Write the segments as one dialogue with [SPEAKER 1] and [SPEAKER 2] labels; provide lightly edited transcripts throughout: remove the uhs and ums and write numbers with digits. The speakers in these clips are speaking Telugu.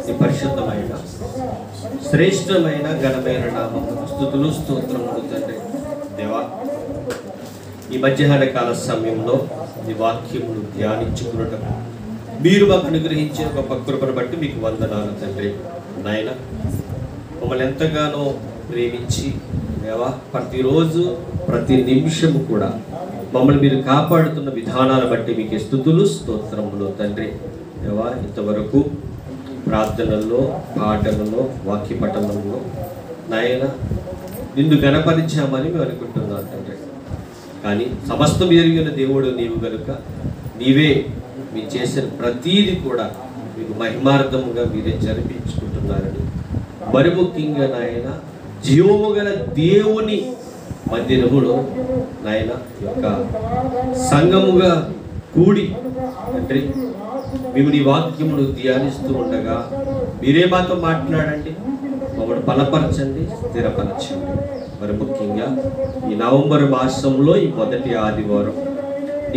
[SPEAKER 1] నీ పరిశుద్ధమైన శ్రేష్టమైన ఘనమైన నామమునకు స్తుతులు స్తోత్రములు తండ్రి. దేవా, ఈ మధ్యాహ్న కాల సమయంలో ఈ వాక్యమును ధ్యానించుకున్నటకు మీరు మాకు అనుగ్రహించిన గొప్ప కృపను బట్టి మీకు వందనాలు తండ్రి. నాయన, మమ్మల్ని ఎంతగానో ప్రేమించి దేవా ప్రతిరోజు ప్రతి నిమిషము కూడా మమ్మల్ని మీరు కాపాడుతున్న విధానాన్ని బట్టి మీకు స్తుతులు స్తోత్రములు తండ్రి. దేవా, ఇంతవరకు ప్రార్థనల్లో, పాటలలో, వాక్య పఠనంలో నాయన నిన్ను గణపరిచామని మేము అనుకుంటున్నాం తండ్రి. కానీ సమస్తం ఎరిగిన దేవుడు నీవు కనుక నీవే మీరు చేసిన ప్రతీది కూడా మీకు మహిమార్థముగా మీరే జరిపించుకుంటున్నారని, మరి ముఖ్యంగా నాయన జీవము గల దేవుని మందిరములో నాయన యొక్క సంఘముగా కూడి తండ్రి మేము నీ వాక్యమును ధ్యానిస్తూ ఉండగా మీరే మాతో మాట్లాడండి, మమ్మల్ని బలపరచండి, స్థిరపరచండి. మరి ముఖ్యంగా ఈ నవంబర్ మాసంలో ఈ మొదటి ఆదివారం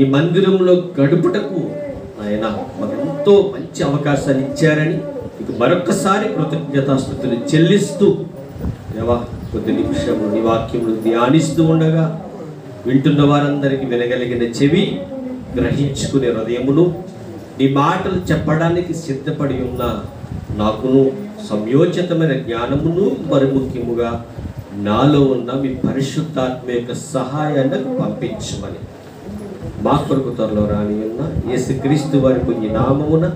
[SPEAKER 1] ఈ మందిరంలో గడుపుటకు ఆయన మాకు ఎంతో మంచి అవకాశాన్ని ఇచ్చారని మీకు మరొక్కసారి కృతజ్ఞతాస్తుతులు చెల్లిస్తూ దేవా కొద్ది నిమిషము నీ వాక్యమును ధ్యానిస్తూ ఉండగా వింటున్న వారందరికీ వినగలిగిన చెవి, గ్రహించుకునే హృదయమును, నీ మాటలు చెప్పడానికి సిద్ధపడి ఉన్న నాకును సంయోచితమైన జ్ఞానమును, మరి ముఖ్యముగా నాలో ఉన్న మీ పరిశుద్ధాత్మ యొక్క సహాయాన్ని పంపించమని మా కొరకు త్వరలో రాని ఉన్న యేసుక్రీస్తు వారి పుణ్య నామమున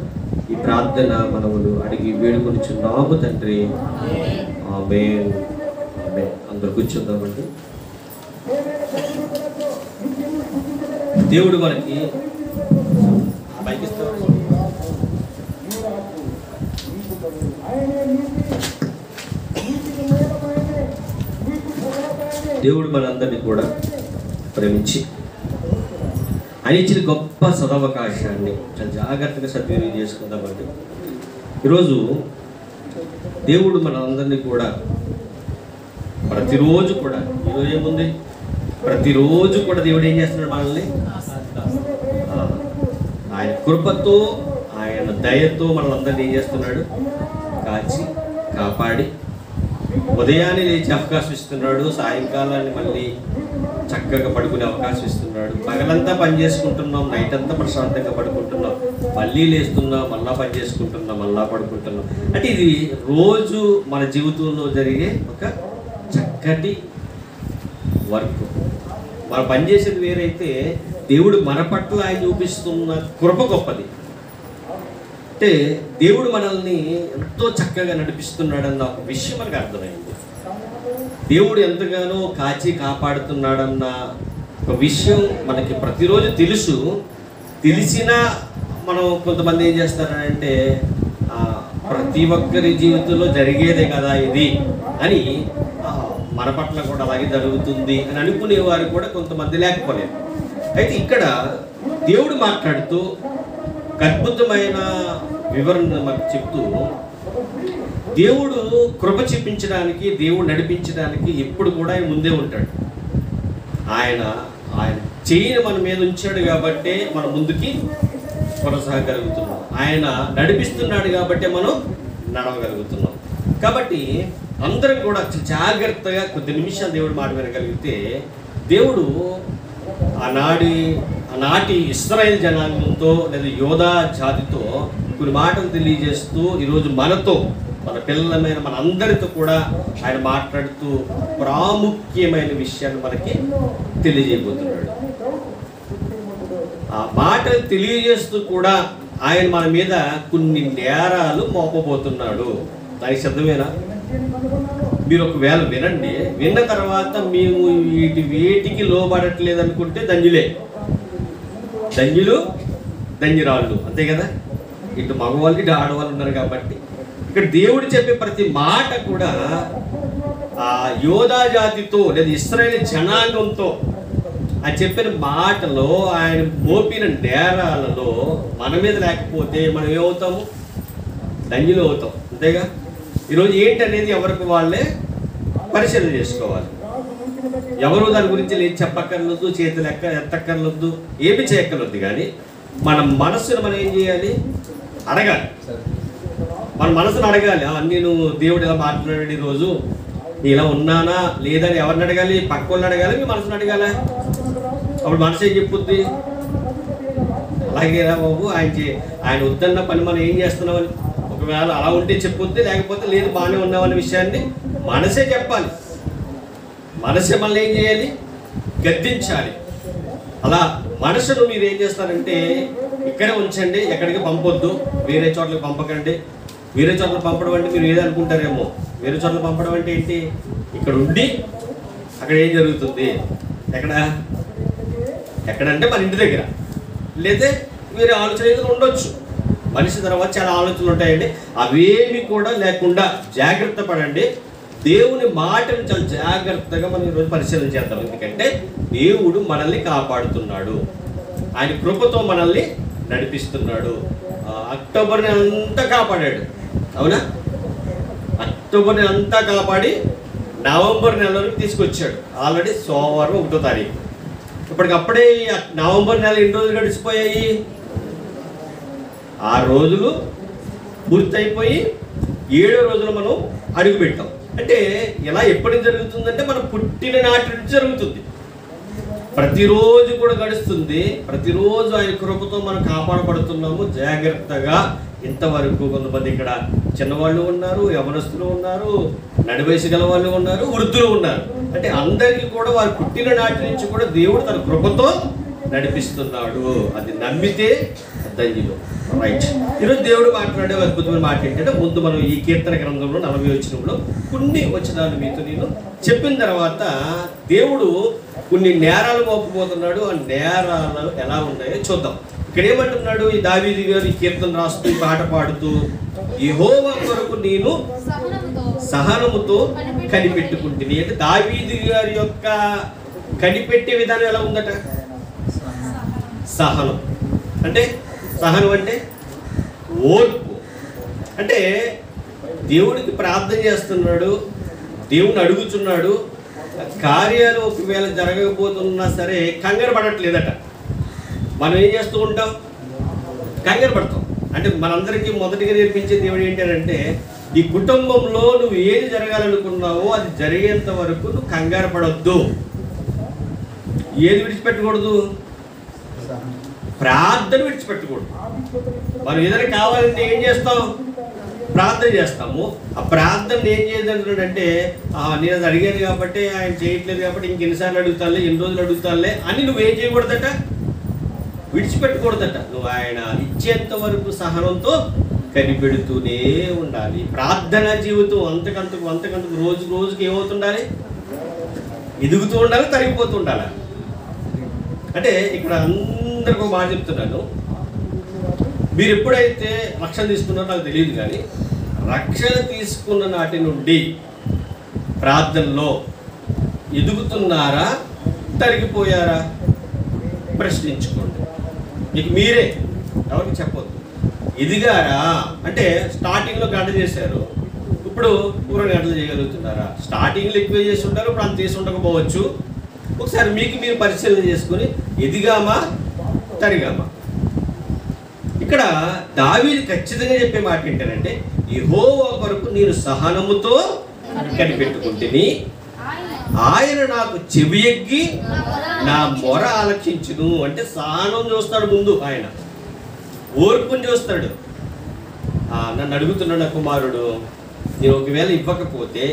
[SPEAKER 1] ఈ ప్రార్థన మనములు అడిగి వేడుకొనిచున్నాము తండ్రి. ఆమేన్. ఆమేన్. అందరూ కూర్చుందామండి. దేవుడు మనకి దేవుడు మనందరినీ కూడా ప్రేమించి ఆయన ఇచ్చిన గొప్ప సదవకాశాన్ని చాలా జాగ్రత్తగా సద్వినియోగం చేసుకుందామండి. ఈరోజు దేవుడు మనందరినీ కూడా ప్రతిరోజు కూడా, ఈరోజు ఏముంది, ప్రతిరోజు కూడా దేవుడు ఏం చేస్తున్నాడు మనల్ని ఆయన కృపతో, ఆయన దయతో మనల్ని ఏం చేస్తున్నాడు, కాచి కాపాడి ఉదయాన్నే లేచి అవకాశం ఇస్తున్నాడు, సాయంకాలాన్ని మళ్ళీ చక్కగా పడుకునే అవకాశం ఇస్తున్నాడు. పగలంతా పని చేసుకుంటున్నాం, నైట్ అంతా ప్రశాంతంగా పడుకుంటున్నాం, మళ్ళీ లేస్తున్నాం, మళ్ళా పని చేసుకుంటున్నాం, మళ్ళా పడుకుంటున్నాం. అంటే ఇది రోజు మన జీవితంలో జరిగే ఒక చక్కటి వర్క్. మనం పనిచేసేది వేరైతే దేవుడు మన పట్ల ఆయన చూపిస్తున్న కృప గొప్పది. అంటే దేవుడు మనల్ని ఎంతో చక్కగా నడిపిస్తున్నాడన్న ఒక విషయం మనకు అర్థమైంది. దేవుడు ఎంతగానో కాచి కాపాడుతున్నాడన్న ఒక విషయం మనకి ప్రతిరోజు తెలుసు. తెలిసినా మనం కొంతమంది ఏం చేస్తారంటే ప్రతి ఒక్కరి జీవితంలో జరిగేదే కదా ఇది అని, మన పట్ల కూడా అలాగే జరుగుతుంది అని అనుకునేవారు కూడా కొంతమంది లేకపోలేదు. అయితే ఇక్కడ దేవుడు మాట్లాడుతూ అద్భుతమైన వివరణ మనకు చెప్తూ, దేవుడు కృప చూపించడానికి, దేవుడు నడిపించడానికి ఎప్పుడు కూడా ఆయన ముందే ఉంటాడు. ఆయన చెయ్యిని మన మీద ఉంచాడు కాబట్టి మనం ముందుకి కొనసాగలుగుతున్నాం. ఆయన నడిపిస్తున్నాడు కాబట్టి మనం నడవగలుగుతున్నాం. కాబట్టి అందరం కూడా జాగ్రత్తగా కొద్ది నిమిషాలు దేవుడు మాట వినగలిగితే, దేవుడు ఆనాటి ఇశ్రాయేలు జనాంగంతో లేదా యోధా జాతితో కొన్ని మాటలు తెలియజేస్తూ ఈరోజు మనతో, మన పిల్లలమైన మన అందరితో కూడా ఆయన మాట్లాడుతూ ప్రాముఖ్యమైన విషయాన్ని మనకి తెలియజేయబోతున్నాడు. ఆ మాటలు తెలియజేస్తూ కూడా ఆయన మన మీద కొన్ని నేరాలు మోపబోతున్నాడు. దానికి సిద్ధమేనా? మీరు ఒకవేళ వినండి, విన్న తర్వాత మేము వేటికి లోబడట్లేదు అనుకుంటే ధన్యులే, ధన్యులు ధన్యురాళ్ళు, అంతే కదా. ఇటు మగవాళ్ళు ఇటు ఆడవాళ్ళు ఉన్నారు కాబట్టి ఇక్కడ దేవుడు చెప్పే ప్రతి మాట కూడా ఆ యోధా జాతితో లేదా ఇశ్రాయేలు జనాంగంతో ఆ చెప్పిన మాటలో, ఆయన మోపిన నేరాలలో మన మీద లేకపోతే మనం ఏమవుతాము? ధన్యులు అవుతాం, అంతేగా. ఈరోజు ఏంటనేది ఎవరికి వాళ్ళే పరిశీలన చేసుకోవాలి. ఎవరు దాని గురించి లేదు చెప్పక్కర్లేదు, చేతులు ఎత్తక్కర్లేదు, ఏమి చేయక్కర్లేదు. కానీ మన మనస్సును మనం ఏం చేయాలి? అడగాలి. మన మనసును అడగాలి. నేను దేవుడు ఇలా మాట్లాడాడు ఈరోజు, ఇలా ఉన్నానా లేదా అని ఎవరిని అడగాలి? పక్క వాళ్ళని అడగాలి, మీ మనసును అడగాల. అప్పుడు మనసు ఏం చెప్పుద్ది? అలాగేరా బాబు, ఆయన వద్దన్న పని మనం ఏం చేస్తున్నామని. ఒకవేళ అలా ఉంటే చెప్పుద్ది, లేకపోతే లేదు బాగానే ఉన్నామనే విషయాన్ని మనసే చెప్పాలి. మనసే మళ్ళీ ఏం చేయాలి? గద్దించాలి. అలా మనసును మీరు ఏం చేస్తారంటే ఇక్కడే ఉంచండి, ఎక్కడికి పంపొద్దు, వేరే చోట్లకి పంపకండి. వేరే చోట్ల పంపడం అంటే మీరు ఏదనుకుంటారేమో, వేరే చోట్ల పంపడం అంటే ఏంటి? ఇక్కడ ఉండి అక్కడ ఏం జరుగుతుంది, ఎక్కడంటే మన ఇంటి దగ్గర, లేదా వేరే ఆలోచన ఏదైనా ఉండొచ్చు. మనిషి తర్వాత చాలా ఆలోచనలు ఉంటాయండి. అవేమి కూడా లేకుండా జాగ్రత్త పడండి. దేవుని మాటను చాలా జాగ్రత్తగా మనం ఈరోజు పరిశీలన చేద్దాం. ఎందుకంటే దేవుడు మనల్ని కాపాడుతున్నాడు, ఆయన కృపతో మనల్ని నడిపిస్తున్నాడు. అక్టోబర్ నెల అంతా కాపాడాడు, అవునా? అక్టోబర్ నెల అంతా కాపాడి నవంబర్ నెలలోకి తీసుకొచ్చాడు. ఆల్రెడీ సోమవారం 1వ తారీఖు. ఇప్పటికప్పుడే నవంబర్ నెల ఎన్ని రోజులు గడిచిపోయాయి? 6 రోజులు పూర్తయిపోయి 7వ రోజున మనం అడుగు పెట్టాం. అంటే ఇలా ఎప్పటి జరుగుతుందంటే మనం పుట్టిన నాటి నుంచి జరుగుతుంది. ప్రతిరోజు కూడా గడుస్తుంది. ప్రతిరోజు ఆయన కృపతో మనం కాపాడబడుతున్నాము జాగ్రత్తగా. ఇంతవరకు కొంతమంది ఇక్కడ చిన్నవాళ్ళు ఉన్నారు, యవనస్తులు ఉన్నారు, నడివయసు గల వాళ్ళు ఉన్నారు, వృద్ధులు ఉన్నారు. అంటే అందరికీ కూడా వారు పుట్టిన నాటి నుంచి కూడా దేవుడు తన కృపతో నడిపిస్తున్నాడు. అది నమ్మితే ధన్యులు. రైట్. ఈరోజు దేవుడు మాట్లాడే అద్భుతమైన మాట ఏంటంటే, ముందు మనం ఈ కీర్తన గ్రంథంలో 40వ వచనంలో కొన్ని వచనాలు మీతో నేను చెప్పిన తర్వాత దేవుడు కొన్ని నేరాలు మోపబోతున్నాడు. ఆ నేరాలు ఎలా ఉన్నాయో చూద్దాం. ఇక్కడ ఏమంటున్నాడు? ఈ దావీదు గారు ఈ కీర్తన రాస్తూ ఈ పాట పాడుతూ, యెహోవా కొరకు నేను సహనముతో కనిపెట్టుకుంటుంది. అంటే దావీదు గారి యొక్క కనిపెట్టే విధానం ఎలా ఉందట? సహనం. అంటే సహనం అంటే ఓర్పు. అంటే దేవుడికి ప్రార్థన చేస్తున్నాడు, దేవుని అడుగుతున్నాడు. కార్యాలు ఒకవేళ జరగకపోతున్నా సరే కంగారు పడట్లేదట. మనం ఏం చేస్తూ ఉంటాం? కంగారు పడతాం. అంటే మనందరికీ మొదటిగా నేర్పించే దేవుడు ఏంటంటే, ఈ కుటుంబంలో నువ్వు ఏది జరగాలనుకున్నావో అది జరిగేంత వరకు నువ్వు కంగారు పడొద్దు. ఏది విడిచిపెట్టకూడదు? ప్రార్థన విడిచిపెట్టకూడదు. మనం ఏదైనా కావాలంటే ఏం చేస్తాం? ప్రార్థన చేస్తాము. ఆ ప్రార్థన ఏం చేయదంటున్నాడంటే, నేను అది అడిగాను కాబట్టి ఆయన చేయట్లేదు కాబట్టి ఇంకెన్నిసార్లు అడుగుతానులే, ఎన్ని రోజులు అడుగుతానులే అని నువ్వేం చేయకూడదట? విడిచిపెట్టకూడదట. నువ్వు ఆయన ఇచ్చేంత వరకు సహనంతో కనిపెడుతూనే ఉండాలి. ప్రార్థన జీవితం అంతకంతకు రోజుకి ఏమవుతుండాలి? ఎదుగుతూ ఉండాలి, తరిగిపోతూ ఉండాలి. అంటే ఇక్కడ అందరికి ఒక మాట చెప్తున్నాను. మీరు ఎప్పుడైతే రక్షణ తీసుకున్నారో నాకు తెలియదు, కానీ రక్షణ తీసుకున్న నాటి నుండి ప్రార్థనలో ఎదుగుతున్నారా, తరిగిపోయారా? ప్రశ్నించుకోండి. మీకు మీరే, ఎవరికి చెప్పొద్దు. ఎదిగారా అంటే స్టార్టింగ్లో గంట చేశారు, ఇప్పుడు 2 గంటలు చేయగలుగుతున్నారా? స్టార్టింగ్లో ఎక్కువ చేసి ఉంటారు, ఇప్పుడు అంత చేసి ఉండకపోవచ్చు. ఒకసారి మీకు మీరు పరిశీలన చేసుకుని ఎదిగామా, తరిగామా? ఇక్కడ దావీదు ఖచ్చితంగా చెప్పే మాట ఏంటంటే, యెహోవా కొరకు నేను సహనముతో కనిపెట్టుకుంటుని, ఆయన నాకు చెవియెగ్గి నా మొర ఆలకించును. అంటే సహనం చూస్తాడు ముందు, ఆయన ఓర్పుని చూస్తాడు. నన్ను అడుగుతున్నాడు నా కుమారుడు, నేను ఒకవేళ ఇవ్వకపోతే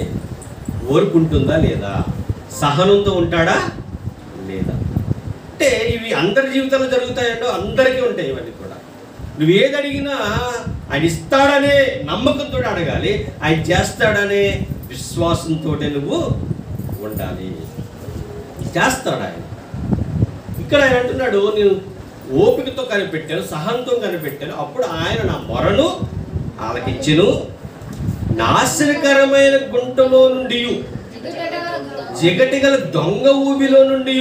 [SPEAKER 1] ఓర్పు ఉంటుందా లేదా, సహనంతో ఉంటాడా లేదా? అంటే ఇవి అందరి జీవితంలో జరుగుతాయంటో, అందరికీ ఉంటాయి ఇవన్నీ కూడా. నువ్వు ఏది అడిగినా ఆయన ఇస్తాడనే నమ్మకంతో అడగాలి, ఆయన చేస్తాడనే విశ్వాసంతో నువ్వు ఉండాలి. చేస్తాడు ఆయన. ఇక్కడ ఆయన అంటున్నాడు, నేను ఓపికతో కనిపెట్టాను, సహనంతో కనిపెట్టాను, అప్పుడు ఆయన నా మొరను ఆలకించెను. నాశనకరమైన గుంటలో నుండి, జిగటిగల దొంగ ఊబిలో నుండి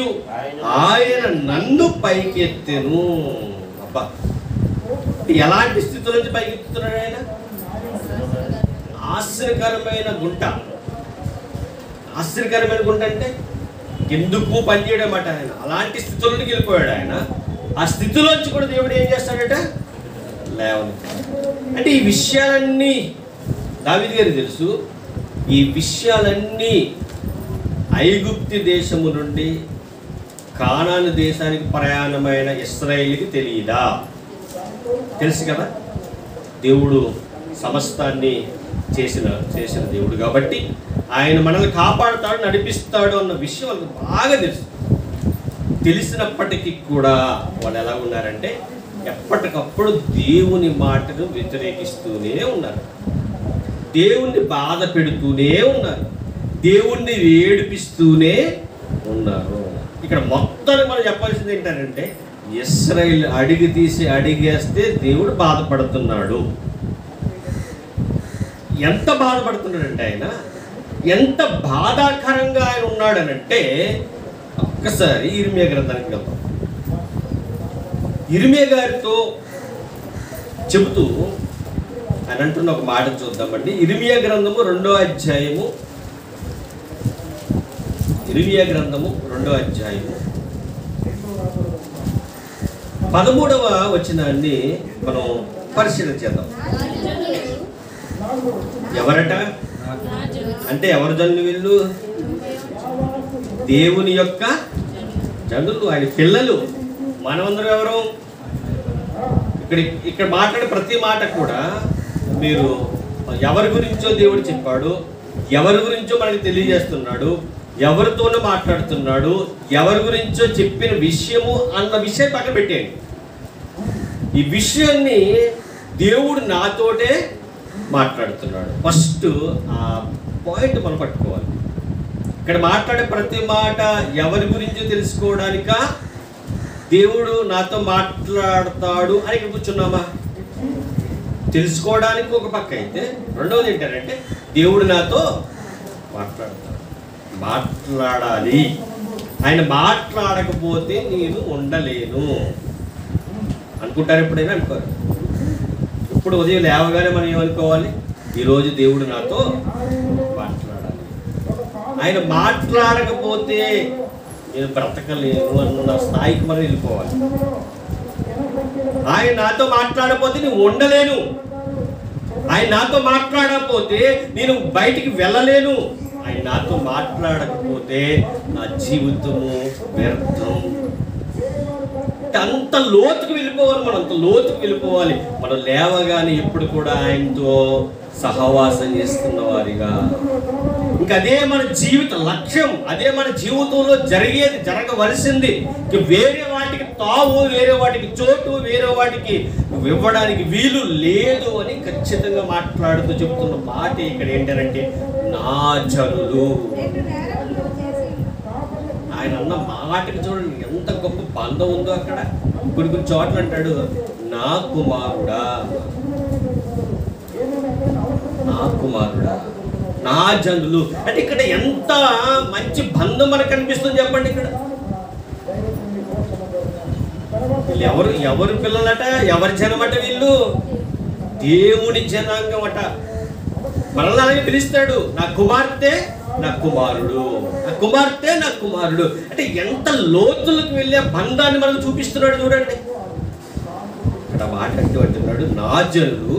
[SPEAKER 1] ఆయన నన్ను పైకెత్తెను. అబ్బా, ఎలాంటి స్థితిలో నుంచి పైకెత్తుతున్నాడు ఆయన? ఆశ్చర్యకరమైన గుంట. ఆశ్చర్యకరమైన గుంట అంటే ఎందుకు పనిచేయడం అట. ఆయన అలాంటి స్థితిలోకి వెళ్ళిపోయాడు. ఆయన ఆ స్థితిలోంచి కూడా దేవుడు ఏం చేస్తాడట? లేవని. అంటే ఈ విషయాలన్నీ దావీదు గారికి తెలుసు ఈ విషయాలన్నీ ఐగుప్తు దేశము నుండి కానాను దేశానికి ప్రయాణమైన ఇశ్రాయేలుకి తెలియదా? తెలుసు కదా. దేవుడు సమస్తాన్ని చేసిన దేవుడు కాబట్టి ఆయన మనల్ని కాపాడుతాడు, నడిపిస్తాడు అన్న విషయం వాళ్ళకి బాగా తెలుసు. తెలిసినప్పటికీ కూడా వాళ్ళు ఎలా ఉన్నారంటే ఎప్పటికప్పుడు దేవుని మాటను వ్యతిరేకిస్తూనే ఉన్నారు, దేవుణ్ణి బాధ పెడుతూనే ఉన్నారు, దేవుణ్ణి ఏడిపిస్తూనే ఉన్నారు. ఇక్కడ మొత్తాన్ని మనం చెప్పాల్సింది ఏంటంటే ఇశ్రాయేలు అడిగేస్తే దేవుడు బాధపడుతున్నాడు. ఎంత బాధపడుతున్నాడంటే ఆయన ఎంత బాధాకరంగా ఆయన ఉన్నాడనంటే ఒక్కసారి ఇర్మియా గ్రంథానికి వెళ్తాం. ఇర్మియా గారితో చెబుతూ ఆయన అంటున్న ఒక మాట చూద్దామండి. ఇర్మియా గ్రంథము 2వ అధ్యాయము, ఇర్మియా గ్రంథము 2వ అధ్యాయము 13వ వచనాన్ని మనం పరిశీలన చేద్దాం. ఎవరట అంటే ఎవరు జనులు వీళ్ళు? దేవుని యొక్క జనులు, ఆయన పిల్లలు. మనమందరం ఎవరు? ఇక్కడ మాట్లాడే ప్రతి మాట కూడా మీరు ఎవరి గురించో దేవుడు చెప్పాడు, ఎవరి గురించో మనకి తెలియజేస్తున్నాడు, ఎవరితోనూ మాట్లాడుతున్నాడు, ఎవరి గురించో చెప్పిన విషయము అన్న విషయం పక్కన పెట్టేయండి. ఈ విషయాన్ని దేవుడు నాతోటే మాట్లాడుతున్నాడు. ఫస్ట్ ఆ పాయింట్ మనం పట్టుకోవాలి. ఇక్కడ మాట్లాడే ప్రతి మాట ఎవరి గురించో తెలుసుకోవడానిక దేవుడు నాతో మాట్లాడతాడు అని ఇక్కడ కూర్చున్నామా? తెలుసుకోవడానికి ఒక పక్క అయితే, రెండవది ఏంటంటే దేవుడు నాతో మాట్లాడాలి. ఆయన మాట్లాడకపోతే నేను ఉండలేను అనుకుంటారు. ఎప్పుడైనా అనుకోరు. ఇప్పుడు ఉదయం లేవగానే మనం ఏమనుకోవాలి? ఈరోజు దేవుడు నాతో మాట్లాడాలి. ఆయన మాట్లాడకపోతే నేను బ్రతకలేను అన్న స్థాయికి మనం వెళ్ళిపోవాలి. ఆయన నాతో మాట్లాడకపోతే నేను ఉండలేను, ఆయన నాతో మాట్లాడకపోతే నేను బయటికి వెళ్ళలేను, ఆయన నాతో మాట్లాడకపోతే నా జీవితము వ్యర్థం. అంత లోతుకు వెళ్ళిపోవాలి. మనం అంత లోతుకు వెళ్ళిపోవాలి. మనం లేవగానే ఎప్పుడు కూడా ఆయనతో సహవాసం చేస్తున్న వారిగా, ఇంకా అదే మన జీవిత లక్ష్యం, అదే మన జీవితంలో జరగవలసింది. వేరే వాటికి తావు, వేరే వాటికి చోటు, వేరే వాటికి ఇవ్వడానికి వీలు లేదు అని ఖచ్చితంగా మాట్లాడుతూ చెప్తున్న మాట ఇక్కడ ఏంటంటే నా జనులు. ఆయన అన్న మాటకి చూడండి ఎంత గొప్ప బంధం ఉందో. అక్కడ కొన్ని చోట్ల అంటాడు నా కుమారుడా, నా కుమారుడా, నా జనులు. అంటే ఇక్కడ ఎంత మంచి బంధం మనకు కనిపిస్తుంది చెప్పండి. ఇక్కడ వీళ్ళు ఎవరు పిల్లలట, ఎవరి జనమట? వీళ్ళు దేవుని జనాంగం అట. మనల్ని అలాగే పిలుస్తాడు నా కుమార్తె, నా కుమారుడు, నా కుమార్తె, నా కుమారుడు. అంటే ఎంత లోతులకు వెళ్ళే బంధాన్ని మనకు చూపిస్తున్నాడు చూడండి. ఇక్కడ మాట అంటున్నాడు నా జనులు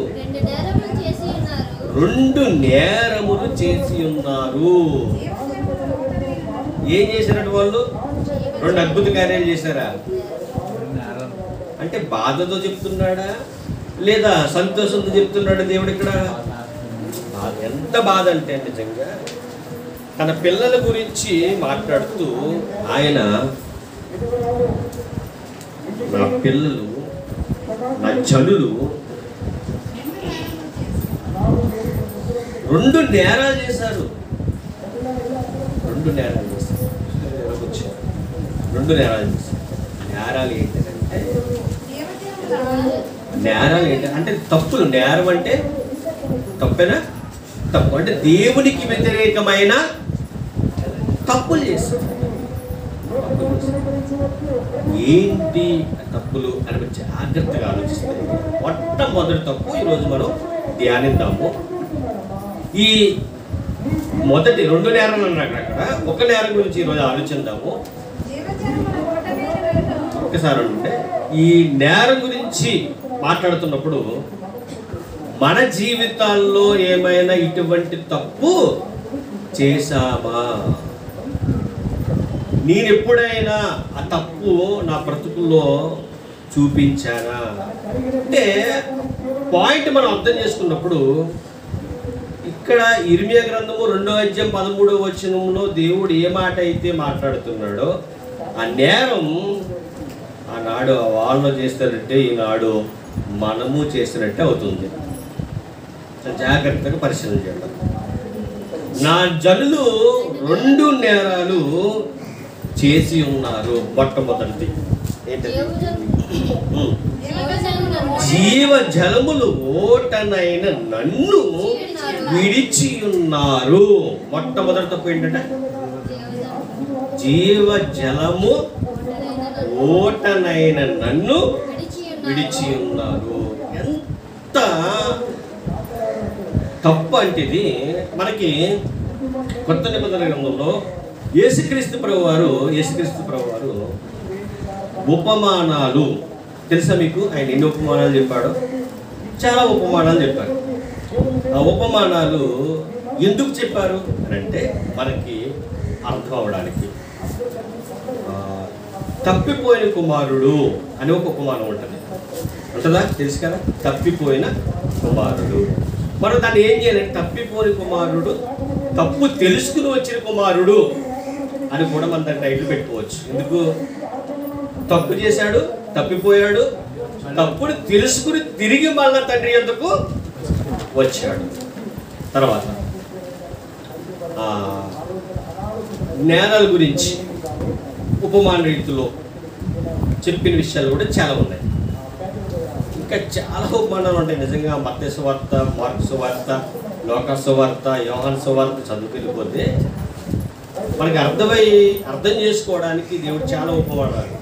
[SPEAKER 1] 2 నేరములు చేసి ఉన్నారు. ఏం చేసినట్టు వాళ్ళు? 2 అద్భుత కార్యాలు చేశారా? అంటే బాధతో చెప్తున్నాడా లేదా సంతోషంతో చెప్తున్నాడా దేవుడు? ఇక్కడ ఎంత బాధ అంటే నిజంగా తన పిల్లల గురించి మాట్లాడుతూ ఆయన నా పిల్లలు, నా జనులు 2 నేరాలు చేశారు. 2 నేరాలు చేశారు. 2 నేరాలు చేశారు. నేరాలు ఏంటంటే అంటే తప్పులు. నేరం అంటే తప్పేనా? తప్పు అంటే దేవునికి వ్యతిరేకమైన తప్పులు చేశారు. ఏంటి తప్పులు అని జాగ్రత్తగా ఆలోచిస్తే మొట్టమొదటి తప్పు ఈరోజు మనం ధ్యానిద్దాము. ఈ మొదటి 2 నేరాలు అన్నాడు అక్కడ. ఒక నేరం గురించి ఈరోజు ఆలోచిద్దాము. ఒకసారి అంటే ఈ నేరం గురించి మాట్లాడుతున్నప్పుడు మన జీవితాల్లో ఏమైనా ఇటువంటి తప్పు చేశామా? నేను ఎప్పుడైనా ఆ తప్పు నా బ్రతుకుల్లో చూపించానా? అంటే పాయింట్ మనం అర్థం చేసుకున్నప్పుడు ఇక్కడ ఇర్మియా గ్రంథము 2వ అధ్యాయం 13వ వచనంలో దేవుడు ఏ మాట అయితే మాట్లాడుతున్నాడో ఆ నేరం ఆనాడు వాళ్ళు చేస్తారంటే ఈనాడు మనము చేసినట్టే అవుతుంది. జాగ్రత్తగా పరిశీలన చేద్దాం. నా జనులు 2 నేరాలు చేసి ఉన్నారు. మొట్టమొదటిది ఏంటంటే జీవ జలములు ఓటనైన నన్ను విడిచి ఉన్నారు. మొట్టమొదటి తప్పు ఏంటంటే జీవ జలము ఓటనైన నన్ను విడిచి ఉన్నారు. ఎంత తప్పు అంటే ఇది మనకి కొత్త నిబంధన గ్రంథంలో యేసుక్రీస్తు ప్రభువారు ఉపమానాలు తెలుసా మీకు? ఆయన ఎన్ని ఉపమానాలు చెప్పాడో? చాలా ఉపమానాలు చెప్పారు. ఆ ఉపమానాలు ఎందుకు చెప్పారు అని అంటే మనకి అర్థం అవడానికి. తప్పిపోయిన కుమారుడు అని ఒక ఉపమానం ఉంటుంది. ఉంటుందా? తెలుసు కదా, తప్పిపోయిన కుమారుడు. మనం దాన్ని ఏం చేయాలంటే తప్పిపోయిన కుమారుడు, తప్పు తెలుసుకుని వచ్చిన కుమారుడు అని కూడా మనం దాన్ని టైటిల్ పెట్టుకోవచ్చు. ఎందుకు? తప్పు చేశాడు, తప్పిపోయాడు, తప్పుని తెలుసుకుని తిరిగి మళ్ళా తండ్రి ఎందుకు వచ్చాడు. తర్వాత నేరాల గురించి ఉపమాన రీతిలో చెప్పిన విషయాలు కూడా చాలా ఉన్నాయి. ఇంకా చాలా ఉపమానాలు ఉంటాయి. నిజంగా మత్తయి సువార్త, మార్కు సువార్త, లూకా సువార్త, యోహాను సువార్త చదువుకెళ్ళిపోతే మనకి అర్థం చేసుకోవడానికి దేవుడు చాలా ఉపమానాలు,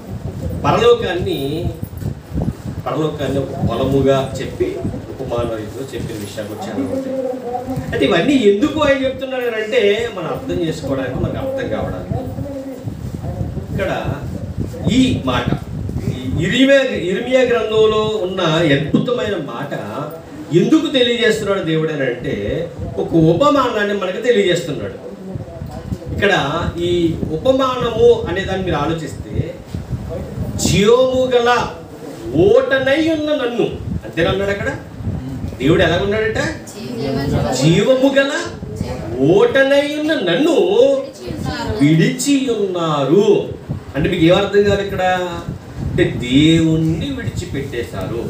[SPEAKER 1] పరలోకాన్ని ఒక పొలముగా చెప్పి ఉపమాన రీతిలో చెప్పిన విషయాలు చాలా ఉంటాయి. అంటే ఇవన్నీ ఎందుకు ఆయన చెప్తున్నాడు అంటే మనం అర్థం చేసుకోవడానికి, మనకు అర్థం కావడానికి. ఇక్కడ ఈ మాట ఇర్మియా గ్రంథంలో ఉన్న అద్భుతమైన మాట ఎందుకు తెలియజేస్తున్నాడు దేవుడు అని అంటే ఒక ఉపమానాన్ని మనకు తెలియజేస్తున్నాడు. ఇక్కడ ఈ ఉపమానము అనే దాన్ని మీరు ఆలోచిస్తే జీవము గల ఓటనై ఉన్న నన్ను అంతేనన్నాడు. అక్కడ దేవుడు ఎలా ఉన్నాడట? జీవము గల ఓటనై ఉన్న నన్ను విడిచి ఉన్నారు. అంటే మీకు ఏమర్థం కాదు ఇక్కడ అంటే దేవుణ్ణి విడిచిపెట్టేశారు.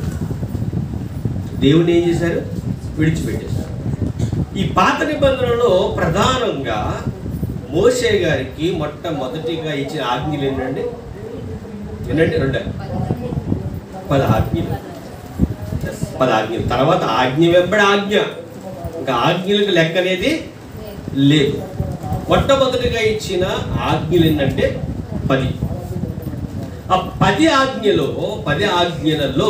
[SPEAKER 1] దేవుణ్ణి ఏం చేశారు? విడిచిపెట్టేశారు. ఈ పాత నిబంధనలో ప్రధానంగా మోషే గారికి మొట్టమొదటిగా ఇచ్చిన ఆజ్ఞలు ఏంటండి? 10 ఆజ్ఞలు. తర్వాత ఆజ్ఞ వెంబడి ఆజ్ఞ, ఇంకా ఆజ్ఞలకు లెక్క అనేది లేదు. మొట్టమొదటిగా ఇచ్చిన ఆజ్ఞలు ఏంటంటే 10. ఆ 10 ఆజ్ఞలలో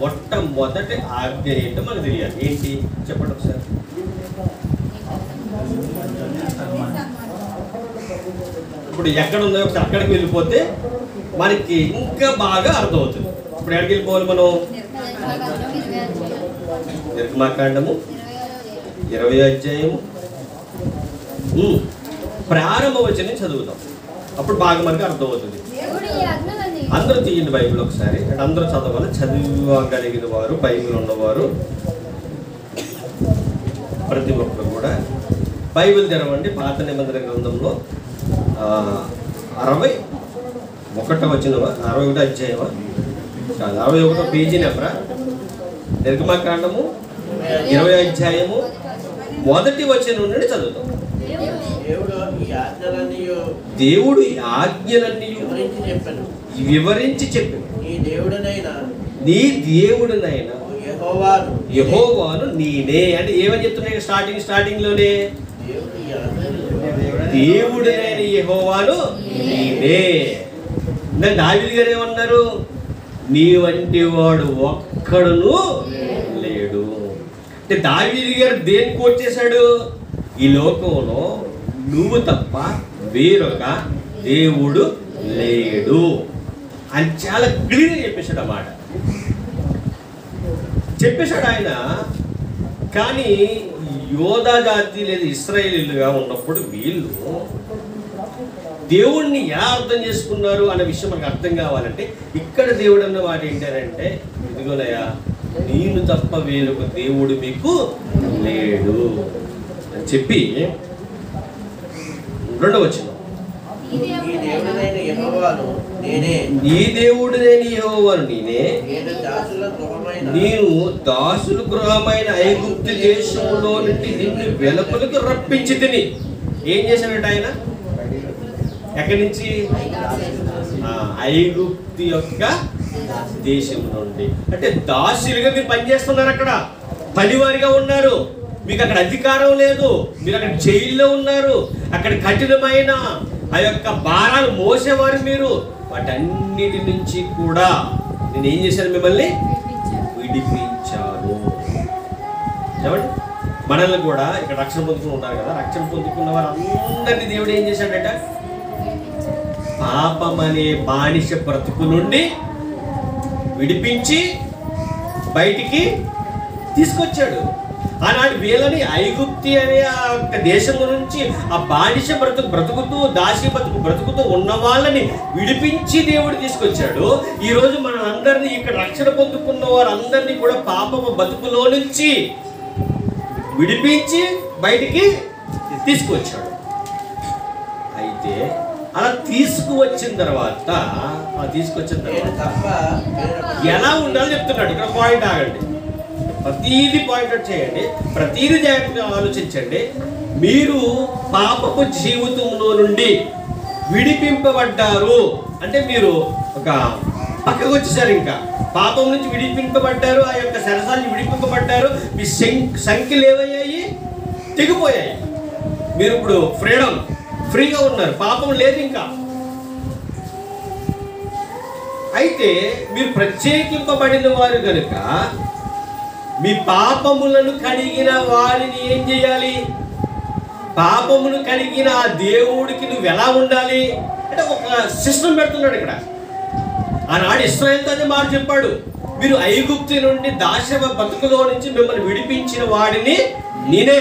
[SPEAKER 1] మొట్టమొదటి ఆజ్ఞ ఏంటో మనకు తెలియాలి. ఏంటి చెప్పండి ఒకసారి. ఇప్పుడు ఎక్కడ ఉందో ఒకసారి అక్కడికి వెళ్ళిపోతే మనకి ఇంకా బాగా అర్థమవుతుంది. ఇప్పుడు ఎక్కడికి వెళ్ళిపోవాలి మనం? నిర్గమాకాండము 20వ అధ్యాయము ప్రారంభ వచనం చదువుతాం. అప్పుడు బాగా మనకి అర్థమవుతుంది. అందరూ తీయండి బైబిల్ ఒకసారి. అందరూ చదవాలి. చదవగలిగిన వారు, బైబిల్ ఉన్నవారు ప్రతి ఒక్కరు కూడా బైబిల్ తెరవండి. పాత నిబంధన గ్రంథంలో 61వ వచనమా, 61వ అధ్యాయమా కాదు, 61వ పేజీ నెంబరా? నిర్గమాకాండము 20వ అధ్యాయము 1వ వచనం నుండి చదువుతాం. దేవుడు ఈ ఆజ్ఞలన్నీ వివరించి చెప్పాను. నీ దేవుడునైనా యెహోవాను నేనే. అంటే ఏమని చెప్తున్నాయి స్టార్టింగ్ లోనే? దేవుడునైన యెహోవాను నేనే. దావీదు గారు ఏమన్నారు? నీ వంటి వాడు ఒక్కడును లేడు. అంటే దావీదు గారు దేన్ని కోట్ చేశాడు? ఈ లోకంలో నువ్వు తప్ప వేరొక దేవుడు లేడు అని చాలా క్లియర్గా చెప్పేశాడు. అన్నమాట చెప్పేశాడు ఆయన. కానీ యోధా జాతి లేదా ఇశ్రాయేలీలుగా ఉన్నప్పుడు వీళ్ళు దేవుణ్ణి ఎలా అర్థం చేసుకున్నారు అనే విషయం మనకు అర్థం కావాలంటే ఇక్కడ దేవుడు అన్న మాట ఏంటంటే, ఇదిగోనయ్యా నేను తప్ప వేరొక దేవుడు మీకు లేడు అని చెప్పి 2వ వచనం,
[SPEAKER 2] ఈ దేవుడైన యెహోవాను నేనే, నేను
[SPEAKER 1] దాసుల గృహమైన ఐగుప్తు దేశంలో నుండి నిన్ను వెలుపలకు రప్పించి తిని. ఏం చేశాడట ఆయన? ఎక్కడి నుంచి? ఐగుప్తు యొక్క దేశం నుండి. అంటే దాసులుగా మీరు పనిచేస్తున్నారు, అక్కడ పనివారిగా ఉన్నారు, మీకు అక్కడ అధికారం లేదు, మీరు అక్కడ జైల్లో ఉన్నారు, అక్కడ కఠినమైన ఆ యొక్క భారాలు మోసేవారు మీరు. వాటన్నిటి నుంచి కూడా నేను ఏం చేశాను? మిమ్మల్ని విడిపించాను. ఏమండి, మనల్ని కూడా ఇక్కడ రక్షణ పొందుకుని ఉన్నారు కదా, రక్షణ పొందుకున్న వారు అందరినీ దేవుడు ఏం చేశాడట? పాపం అనే బానిస బ్రతుకు నుండి విడిపించి బయటికి తీసుకొచ్చాడు. ఆనాడు వీళ్ళని ఐగుప్తి అనే ఆ దేశం నుంచి ఆ బానిస బ్రతుకుతూ దాసి బ్రతుకుతూ ఉన్న వాళ్ళని విడిపించి దేవుడు తీసుకొచ్చాడు. ఈరోజు మన అందరినీ ఇక్కడ రక్షణ పొందుకున్న వారందరినీ కూడా పాపము బతుకులో నుంచి విడిపించి బయటికి తీసుకొచ్చాడు. అయితే అలా తీసుకువచ్చిన తర్వాత ఎలా ఉండాలో చెప్తున్నాడు. ఇక్కడ పాయింట్ ఆగండి, ప్రతీది పాయింట్అవుట్ చేయండి, ప్రతీది జాగ్రత్తగా ఆలోచించండి. మీరు పాపపు జీవితంలో నుండి విడిపింపబడ్డారు అంటే మీరు ఒక పక్కకు వచ్చేసారు, ఇంకా పాపం నుంచి విడిపింపబడ్డారు, ఆ యొక్క సరసాన్ని విడిపింపబడ్డారు. మీ సంఖ్యలు ఏమయ్యాయి? తెగిపోయాయి. మీరు ఇప్పుడు ఫ్రీగా ఉన్నారు, పాపం లేదు ఇంకా. అయితే మీరు ప్రత్యేకింపబడిన వారు కనుక మీ పాపములను కడిగిన వారిని ఏం చేయాలి? పాపమును కడిగిన ఆ దేవుడికి నువ్వు ఎలా ఉండాలి అంటే ఒక సిస్టమ్ పెడుతున్నాడు ఇక్కడ. ఆనాడు ఇశ్రాయేలుతో అదే మాట చెప్పాడు, మీరు ఐగుప్తు నుండి దాసవ బతుకులో నుంచి మిమ్మల్ని విడిపించిన వాడిని నేనే.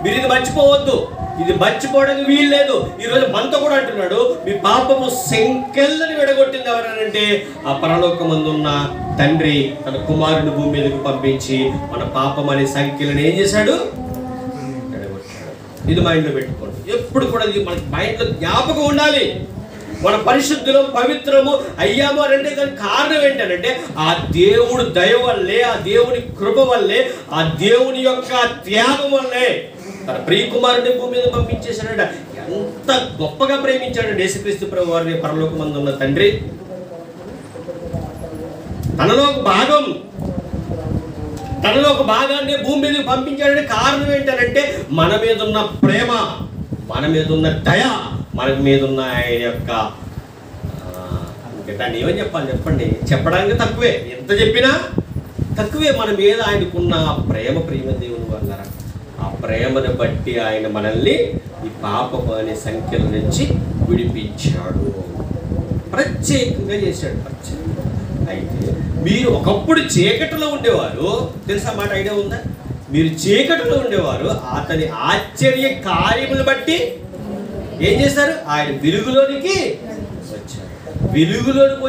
[SPEAKER 1] మీరు ఇది మర్చిపోవద్దు, ఇది మర్చిపోవడానికి వీలు లేదు. ఈరోజు మనతో కూడా అంటున్నాడు, మీ పాపము సంఖ్యలను విడగొట్టింది ఎవరనంటే ఆ పరలోకమందున్న తండ్రి తన కుమారుని భూమి మీదకు పంపించి మన పాపం అనే సంఖ్యలను ఏం చేశాడు? విడగొట్టాడు. ఇది మైండ్లో పెట్టుకోండి, ఎప్పుడు కూడా ఇది మనకి మైండ్లో జ్ఞాపకం ఉండాలి. మన పరిశుద్ధులం పవిత్రము అయ్యాము అని అంటే దానికి కారణం ఏంటంటే ఆ దేవుడు దయ వల్లే, ఆ దేవుని కృప వల్లే, ఆ దేవుని యొక్క త్యాగం వల్లే తన ప్రియ కుమారుని భూమి మీద పంపించేశాడట. ఎంత గొప్పగా ప్రేమించాడు యేసుక్రీస్తు ప్రభు వారిని పరలోకమందు ఉన్న తండ్రి. తనలో ఒక భాగాన్ని భూమి మీదకి పంపించాడంటే కారణం ఏంటంటే మన మీద ఉన్న ప్రేమ, మన మీద ఉన్న దయ, మన మీద ఉన్న ఆయన యొక్క దాన్ని ఏమని చెప్పాలి చెప్పండి? చెప్పడానికి తక్కువే, ఎంత చెప్పినా తక్కువే. మన మీద ఆయనకున్న ప్రేమ దేవుని వల్ల ఆ ప్రేమను బట్టి ఆయన మనల్ని ఈ పాపము అనే సంఖ్యల నుంచి విడిపించాడు, ప్రత్యేకంగా చేశాడు. అయితే మీరు ఒకప్పుడు చీకటిలో ఉండేవారు, తెలుసా మాట ఐడియా ఉందా? మీరు చీకటిలో ఉండేవారు, అతని ఆశ్చర్య కార్యములు బట్టి ఏం చేశారు? ఆయన వెలుగులోనికి వచ్చారు. వెలుగులోనికి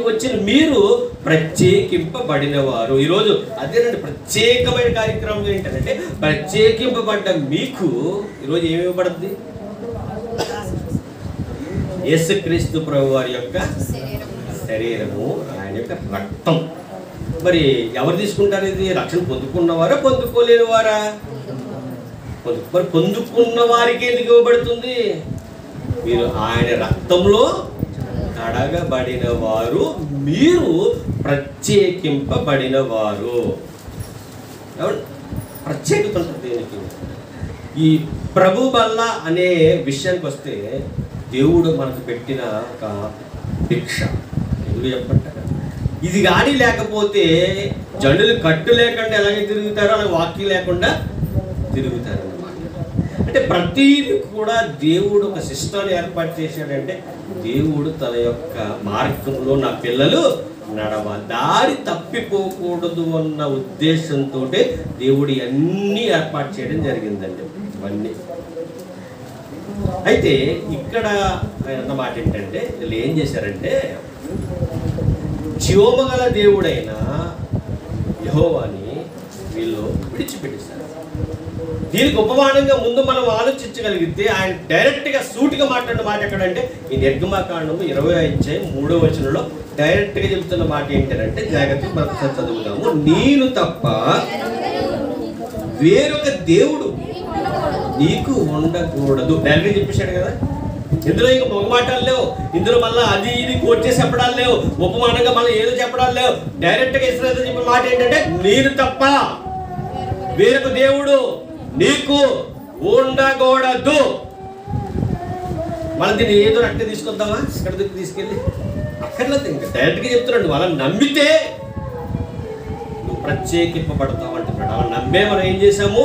[SPEAKER 1] వచ్చిన మీరు ప్రత్యేకింపబడిన వారు. ఈరోజు అదేనండి ప్రత్యేకమైన కార్యక్రమం ఏంటంటే, ప్రత్యేకింపబడ్డ మీకు ఈరోజు ఏమి ఇవ్వబడుతుంది? యేసుక్రీస్తు ప్రభు వారి యొక్క శరీరము, ఆయన యొక్క రక్తం. మరి ఎవరు తీసుకుంటారు ఇది? రక్షణ పొందుకున్నవారా, పొందుకోలేని వారా? మరి పొందుకున్న వారికి ఎందుకు ఇవ్వబడుతుంది? మీరు ఆయన రక్తంలో కడగబడిన వారు, మీరు ప్రత్యేకింపబడిన వారు. ప్రత్యేకత దేనికి? ఈ ప్రభు వల్ల అనే విషయానికి వస్తే దేవుడు మనకు పెట్టిన ఒక భిక్ష. ఎందుకు చెప్పంటారు? ఇది కానీ లేకపోతే జనులు కట్టు లేకుండా ఎలాగే తిరుగుతారో అలా వాక్యం లేకుండా తిరుగుతారు అన్నమాట. అంటే ప్రతీది కూడా దేవుడు ఒక సిస్టాన్ని ఏర్పాటు చేశాడంటే, దేవుడు తన యొక్క మార్గంలో నా పిల్లలు నడవాలి. దారి తప్పిపోకూడదు అన్న ఉద్దేశంతో దేవుడు అన్నీ ఏర్పాటు చేయడం జరిగిందండి. ఇవన్నీ అయితే ఇక్కడ అన్నమాట ఏంటంటే వీళ్ళు ఏం చేశారంటే జీవమగల దేవుడైన యెహోవాని వీళ్ళు విడిచిపెట్టేశారు. దీనికి ఉపమానంగా ముందు మనం ఆలోచించగలిగితే ఆయన డైరెక్ట్గా సూటిగా మాట్లాడిన మాట ఎక్కడంటే ఈ నిర్గమకాండము 20:3 డైరెక్ట్గా చెబుతున్న మాట ఏంటంటే జాగ్రత్తగా చదువుదాము. నేను తప్ప వేరొక దేవుడు నీకు ఉండకూడదు. డైరెక్ట్గా చెప్పేశాడు కదా. ఇందులో ఇంకా మొగమాటాలు లేవు, ఇందులో మళ్ళీ అది ఇది కోట్ చేసి చెప్పడాలు లేవు, ఉపమానంగా మళ్ళీ ఏదో చెప్పడాలు లేవు. డైరెక్ట్గా ఇస్రాయేలు చెప్పిన మాట ఏంటంటే నేను తప్ప వేరొక దేవుడు నీకు ఉండకూడదు. మళ్ళీ దీన్ని ఏదో రక్త తీసుకొద్దామా ఇక్కడ తీసుకెళ్ళి అక్కర్లేదు. ఇంకా డైరెక్ట్గా చెప్తున్నాడు. వాళ్ళ నమ్మితే నువ్వు ప్రత్యేకింపబడతావు అంటున్నాడు. అలా నమ్మే మనం ఏం చేసాము?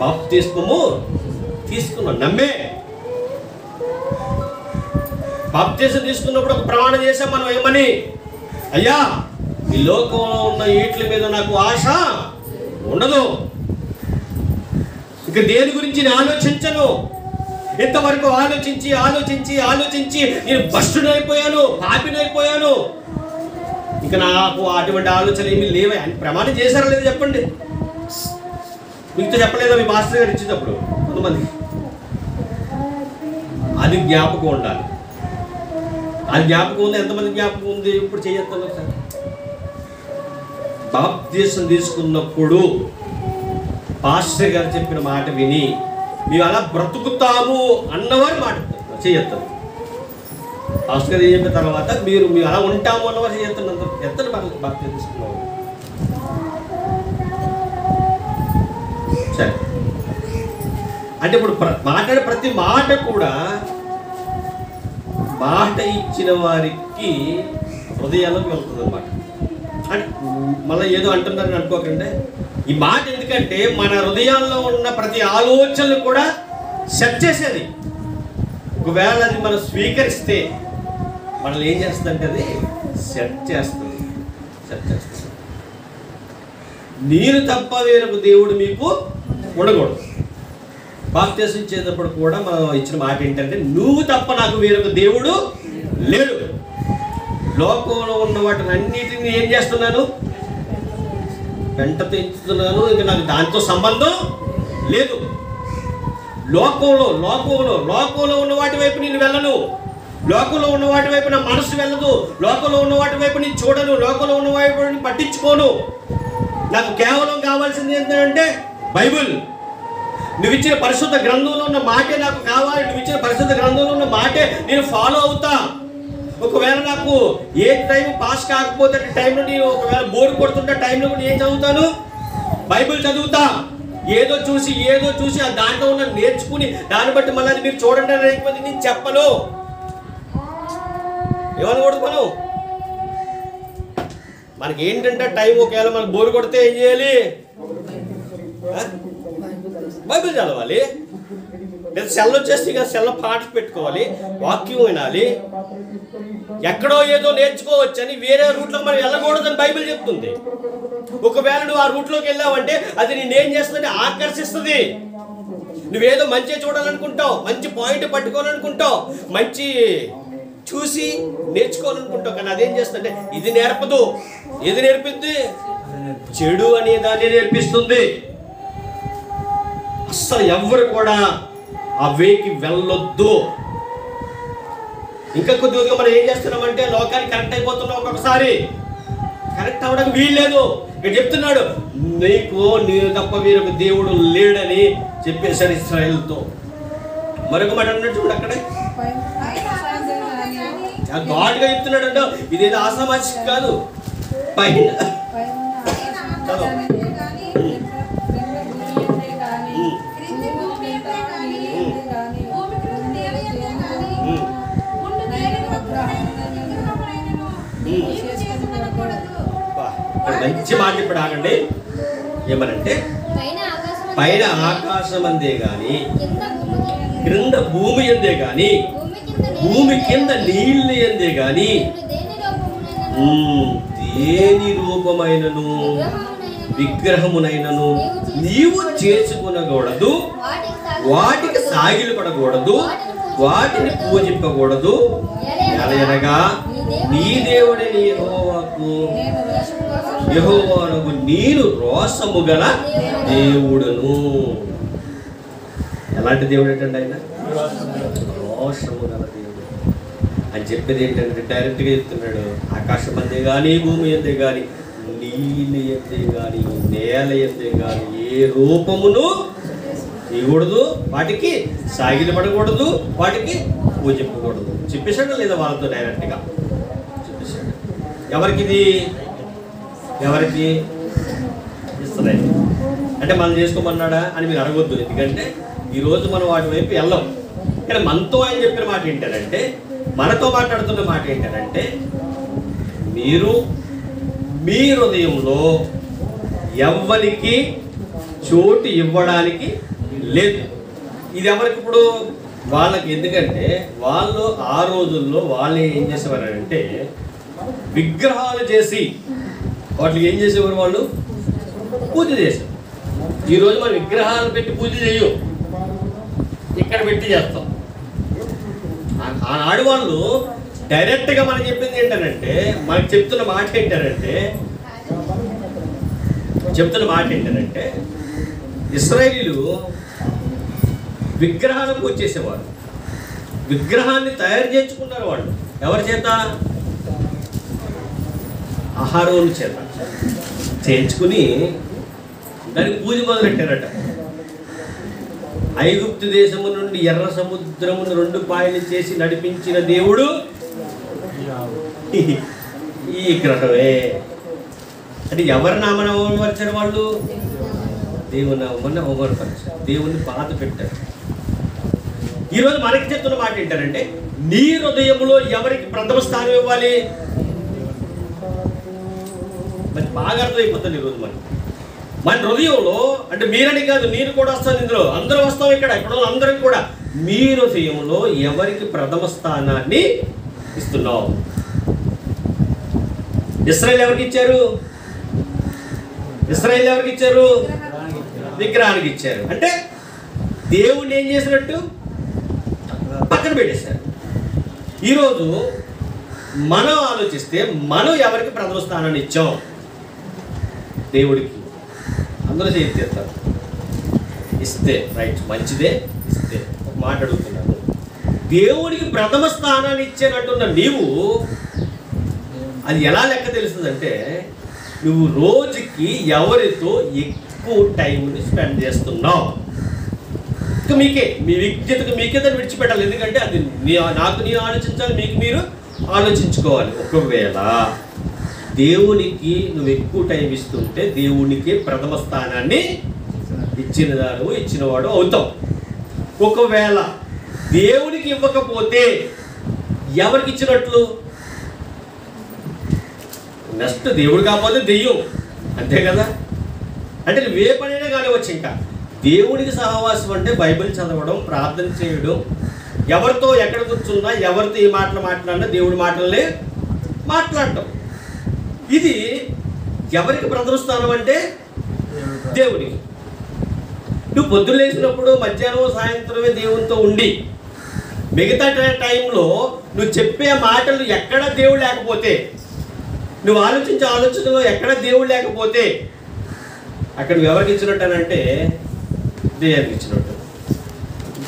[SPEAKER 1] బాప్తిస్మము తీసుకున్నాం. నమ్మే బాప్తిస్మం తీసుకున్నప్పుడు ఒక ప్రమాణం చేసాం మనం. ఏమని? అయ్యా ఈ లోకంలో ఉన్న వీటి మీద నాకు ఆశ ఉండదు, ఇక దేని గురించి నేను ఆలోచించను. ఇంతవరకు ఆలోచించి ఆలోచించి ఆలోచించి నేను భ్రష్టుడైపోయాను, పాపినైపోయాను, ఇక నాకు అటువంటి ఆలోచన ఏమీ లేవే అని ప్రమాణం చేశారా లేదా చెప్పండి. మీతో చెప్పలేదా మీ మాస్టర్ గారు ఇచ్చేటప్పుడు? కొంతమంది అది జ్ఞాపకం ఉండాలి. అది జ్ఞాపకం ఉంది. ఎంతమంది జ్ఞాపకం ఉంది? ఇప్పుడు చేయొద్దాం సార్. బాప్తిస్మం తీసుకున్నప్పుడు పాస్టర్ గారు చెప్పిన మాట విని మేము అలా బ్రతుకుతాము అన్నవారు మాట చేయొద్దాం. పాస్టర్ గారు చెప్పిన తర్వాత మీరు అలా ఉంటాము అన్నవారు చేయొద్దంత ఎత్తని బాప్తిస్మం తీసుకున్నవారు. సరే, అంటే ఇప్పుడు మాట్లాడే ప్రతి మాట కూడా మాట ఇచ్చిన వారికి హృదయాలకు వెళ్తుంది అన్నమాట. అంటే మళ్ళీ ఏదో అంటున్నారని అనుకోకండి. ఈ మాట ఎందుకంటే మన హృదయాల్లో ఉన్న ప్రతి ఆలోచనలు కూడా సెట్ చేసేది. ఒకవేళ అది మనం స్వీకరిస్తే మనల్ని ఏం చేస్తుందంటే అది సెట్ చేస్తుంది. నేను తప్ప వేరొక దేవుడు మీకు ఉండకూడదు. బాప్తిస్మం ఇచ్చేటప్పుడు కూడా మనం ఇచ్చిన మాట ఏంటంటే నువ్వు తప్ప నాకు వేరొక దేవుడు లేడు. లోకంలో ఉన్న వాటిని అన్నిటిని ఏం చేస్తున్నాను? వెంట తెచ్చుతున్నాను. ఇంకా నాకు దాంతో సంబంధం లేదు. లోకంలో ఉన్న వాటి వైపు నేను వెళ్ళను. లోకంలో ఉన్న వాటి వైపు నా మనసు వెళ్ళదు. లోకంలో ఉన్న వాటి వైపు నేను చూడను. లోకంలో ఉన్న వైపు నేను పట్టించుకోను. నాకు కేవలం కావాల్సింది ఏంటంటే బైబిల్. నువ్వు ఇచ్చిన పరిశుద్ధ గ్రంథంలో ఉన్న మాటే నాకు కావాలి. నువ్వు ఇచ్చిన పరిశుద్ధ గ్రంథంలో ఉన్న మాటే నేను ఫాలో అవుతా. ఒకవేళ నాకు ఏ టైం పాస్ కాకపోతే టైంలో నేను ఒకవేళ బోర్ కొడుతుంటే టైంలో కూడా ఏం చదువుతాను? బైబిల్ చదువుతా. ఏదో చూసి ఆ దాంట్లో ఉన్న నేర్చుకుని దాన్ని బట్టి మళ్ళీ మీరు చూడండి అనేటువంటి నేను చెప్పను. ఏమనకూడదు మనం. మనకి ఏంటంటే టైం ఒకవేళ మనకు బోర్ కొడితే ఏం చేయాలి? బైబిల్ చదవాలి. లేదా సెల్ వచ్చేసి ఇక సెల్ పాటలు పెట్టుకోవాలి, వాక్యం వినాలి. ఎక్కడో ఏదో నేర్చుకోవచ్చని వేరే రూట్లో మనం వెళ్ళకూడదని బైబిల్ చెప్తుంది. ఒకవేళ నువ్వు ఆ రూట్లోకి వెళ్ళావంటే అది నేనేం చేస్తుందంటే ఆకర్షిస్తుంది. నువ్వేదో మంచి చూడాలనుకుంటావు, మంచి పాయింట్ పట్టుకోవాలనుకుంటావు, మంచి చూసి నేర్చుకోవాలనుకుంటావు. కానీ అదేం చేస్తుందంటే ఇది నేర్పదు. ఏది నేర్పిద్ది? చెడు అనే దాన్ని నేర్పిస్తుంది. అస్సలు ఎవ్వరు కూడా ఆ వేకి వెళ్ళొద్దు. ఇంకా కొద్దిగా మనం ఏం చేస్తున్నామంటే లోకానికి కరెక్ట్ అయిపోతున్నాం. ఒక్కొక్కసారి కరెక్ట్ అవ్వడానికి వీల్లేదు. ఇక్కడ చెప్తున్నాడు నేను తప్ప వేరొక దేవుడు లేడని చెప్పేశాడు ఇశ్రాయేలుతో. మరొక మాట అన్నట్టు చూడు అక్కడే ఘాటుగా చెప్తున్నాడు అంట. ఇదేదో ఆసామాజిక కాదు. పైన మంచి మాట ఇప్పుడు ఆగండి. ఏమనంటే పైన ఆకాశం అందే గాని క్రింద భూమి ఎందే గాని భూమి కింద నీళ్ళు ఎందే గాని దేని రూపమైనను విగ్రహమునైనను నీవు చేసుకునకూడదు, వాటికి సాగిలు పడకూడదు, వాటిని పూజింపకూడదు. ఎలయనగా నీ దేవుడైన యెహోవాకు నేను రోషము గల దేవుడును. ఎలాంటి దేవుడు ఏంటండి ఆయన? రోషము గల దేవుడు అని చెప్పేది ఏంటంటే డైరెక్ట్గా చెప్తున్నాడు. ఆకాశం అందే కానీ, భూమి అందే కానీ, నీళ్ళు ఎందే కానీ, నేల ఎందే కానీ ఏ రూపమును ఇవ్వకూడదు, వాటికి సాగిలు పడకూడదు, వాటికి పూజింపకూడదు చెప్పేశాడు. లేదా వాళ్ళతో డైరెక్ట్గా చెప్పేశాడు. ఎవరికి ఇస్రాయేల్ అంటే మనం చేసుకోమన్నాడా అని మీరు అడగొద్దు. ఎందుకంటే ఈరోజు మనం వాటి వైపు వెళ్ళాం. కానీ మనతో ఆయన చెప్పిన మాట ఏంటంటే, మనతో మాట్లాడుతున్న మాట ఏంటంటే, మీరు మీ హృదయంలో ఎవ్వరికి చోటు ఇవ్వడానికి లేదు. ఇది ఎవరికి? ఇప్పుడు వాళ్ళకి. ఎందుకంటే వాళ్ళు ఆ రోజుల్లో వాళ్ళు ఏం చేసేవారంటే విగ్రహాలు చేసి వాటికి ఏం చేసేవారు? వాళ్ళు పూజ చేశారు. ఈరోజు మనం విగ్రహాలు పెట్టి పూజ చెయ్యం, ఇక్కడ పెట్టి చేస్తాం. ఆనాడు వాళ్ళు డైరెక్ట్గా మనకు చెప్పింది ఏంటంటే, మనకు చెప్తున్న మాట ఏంటంటే ఇశ్రాయేలీలు విగ్రహాలు పూజ చేసేవారు. విగ్రహాన్ని తయారు చేసుకున్నారు వాళ్ళు. ఎవరి చేత? అహరోను చేత చేయించుకుని దానికి పూజ మొదలెట్టారట. ఐగుప్తు దేశము నుండి ఎర్ర సముద్రమును 2 పాయలు చేసి నడిపించిన దేవుడు ఈ గ్రహమే. అంటే ఎవరి నామని అవమానపరిచారు వాళ్ళు? దేవుని నామాన్ని అవమానపరిచారు, దేవుని బాధ పెట్టారు. ఈరోజు మనకి చెప్తున్న మాట ఏంటంటే, నీ హృదయంలో ఎవరికి ప్రథమ స్థానం ఇవ్వాలి? మరి బాగా అర్థమైపోతుంది ఈరోజు మన హృదయంలో. అంటే మీరని కాదు, నేను కూడా వస్తాను ఇందులో, అందరూ వస్తాం. ఇక్కడ అందరం కూడా మీ హృదయంలో ఎవరికి ప్రథమ స్థానాన్ని ఇస్తున్నావు? ఇశ్రాయేలు ఎవరికి ఇచ్చారు? విగ్రహానికి ఇచ్చారు. అంటే దేవుణ్ణి ఏం చేసినట్టు పక్కన పెట్టేశారు. ఈరోజు మనం ఆలోచిస్తే మనం ఎవరికి ప్రథమ స్థానాన్ని ఇచ్చాం? దేవుడికి. అందరూ చేస్తారు, ఇస్తే రైట్, మంచిదే. ఇస్తే ఒక మాట అడుగుతున్నాను, దేవుడికి ప్రథమ స్థానాన్ని ఇచ్చానంటున్న నీవు అది ఎలా లెక్క తెలుస్తుందంటే, నువ్వు రోజుకి ఎవరితో ఎక్కువ టైంని స్పెండ్ చేస్తున్నావు. ఇంకా మీకే, మీ విజ్ఞతకు మీకే దాన్ని విడిచిపెట్టాలి. ఎందుకంటే అది నాకు నేను ఆలోచించాలి, మీకు మీరు ఆలోచించుకోవాలి. ఒకవేళ దేవునికి నువ్వు ఎక్కువ టైం ఇస్తుంటే దేవునికి ప్రథమ స్థానాన్ని ఇచ్చినవాడు అవుతావు. ఒకవేళ దేవునికి ఇవ్వకపోతే ఎవరికి ఇచ్చినట్లు? నెక్స్ట్ దేవుడు కాకపోతే దెయ్యం, అంతే కదా. అంటే నువ్వే పనైనా కానివచ్చు. ఇంకా దేవుడికి సహవాసం అంటే బైబిల్ చదవడం, ప్రార్థన చేయడం, ఎవరితో ఎక్కడ కూర్చున్నా, ఎవరితో ఈ మాటలు మాట్లాడినా దేవుడి మాటలనే మాట్లాడటం. ఇది ఎవరికి ప్రథమ స్థానం అంటే దేవుడికి. నువ్వు పొద్దున్న లేచినప్పుడు మధ్యాహ్నం సాయంత్రమే దేవునితో ఉండి మిగతా టైంలో నువ్వు చెప్పే మాటలు ఎక్కడ దేవుడు లేకపోతే, నువ్వు ఆలోచించే ఆలోచనలో ఎక్కడ దేవుడు లేకపోతే అక్కడ నువ్వు ఎవరికి ఇచ్చినట్టు? దేవునికి ఇచ్చినట్టు.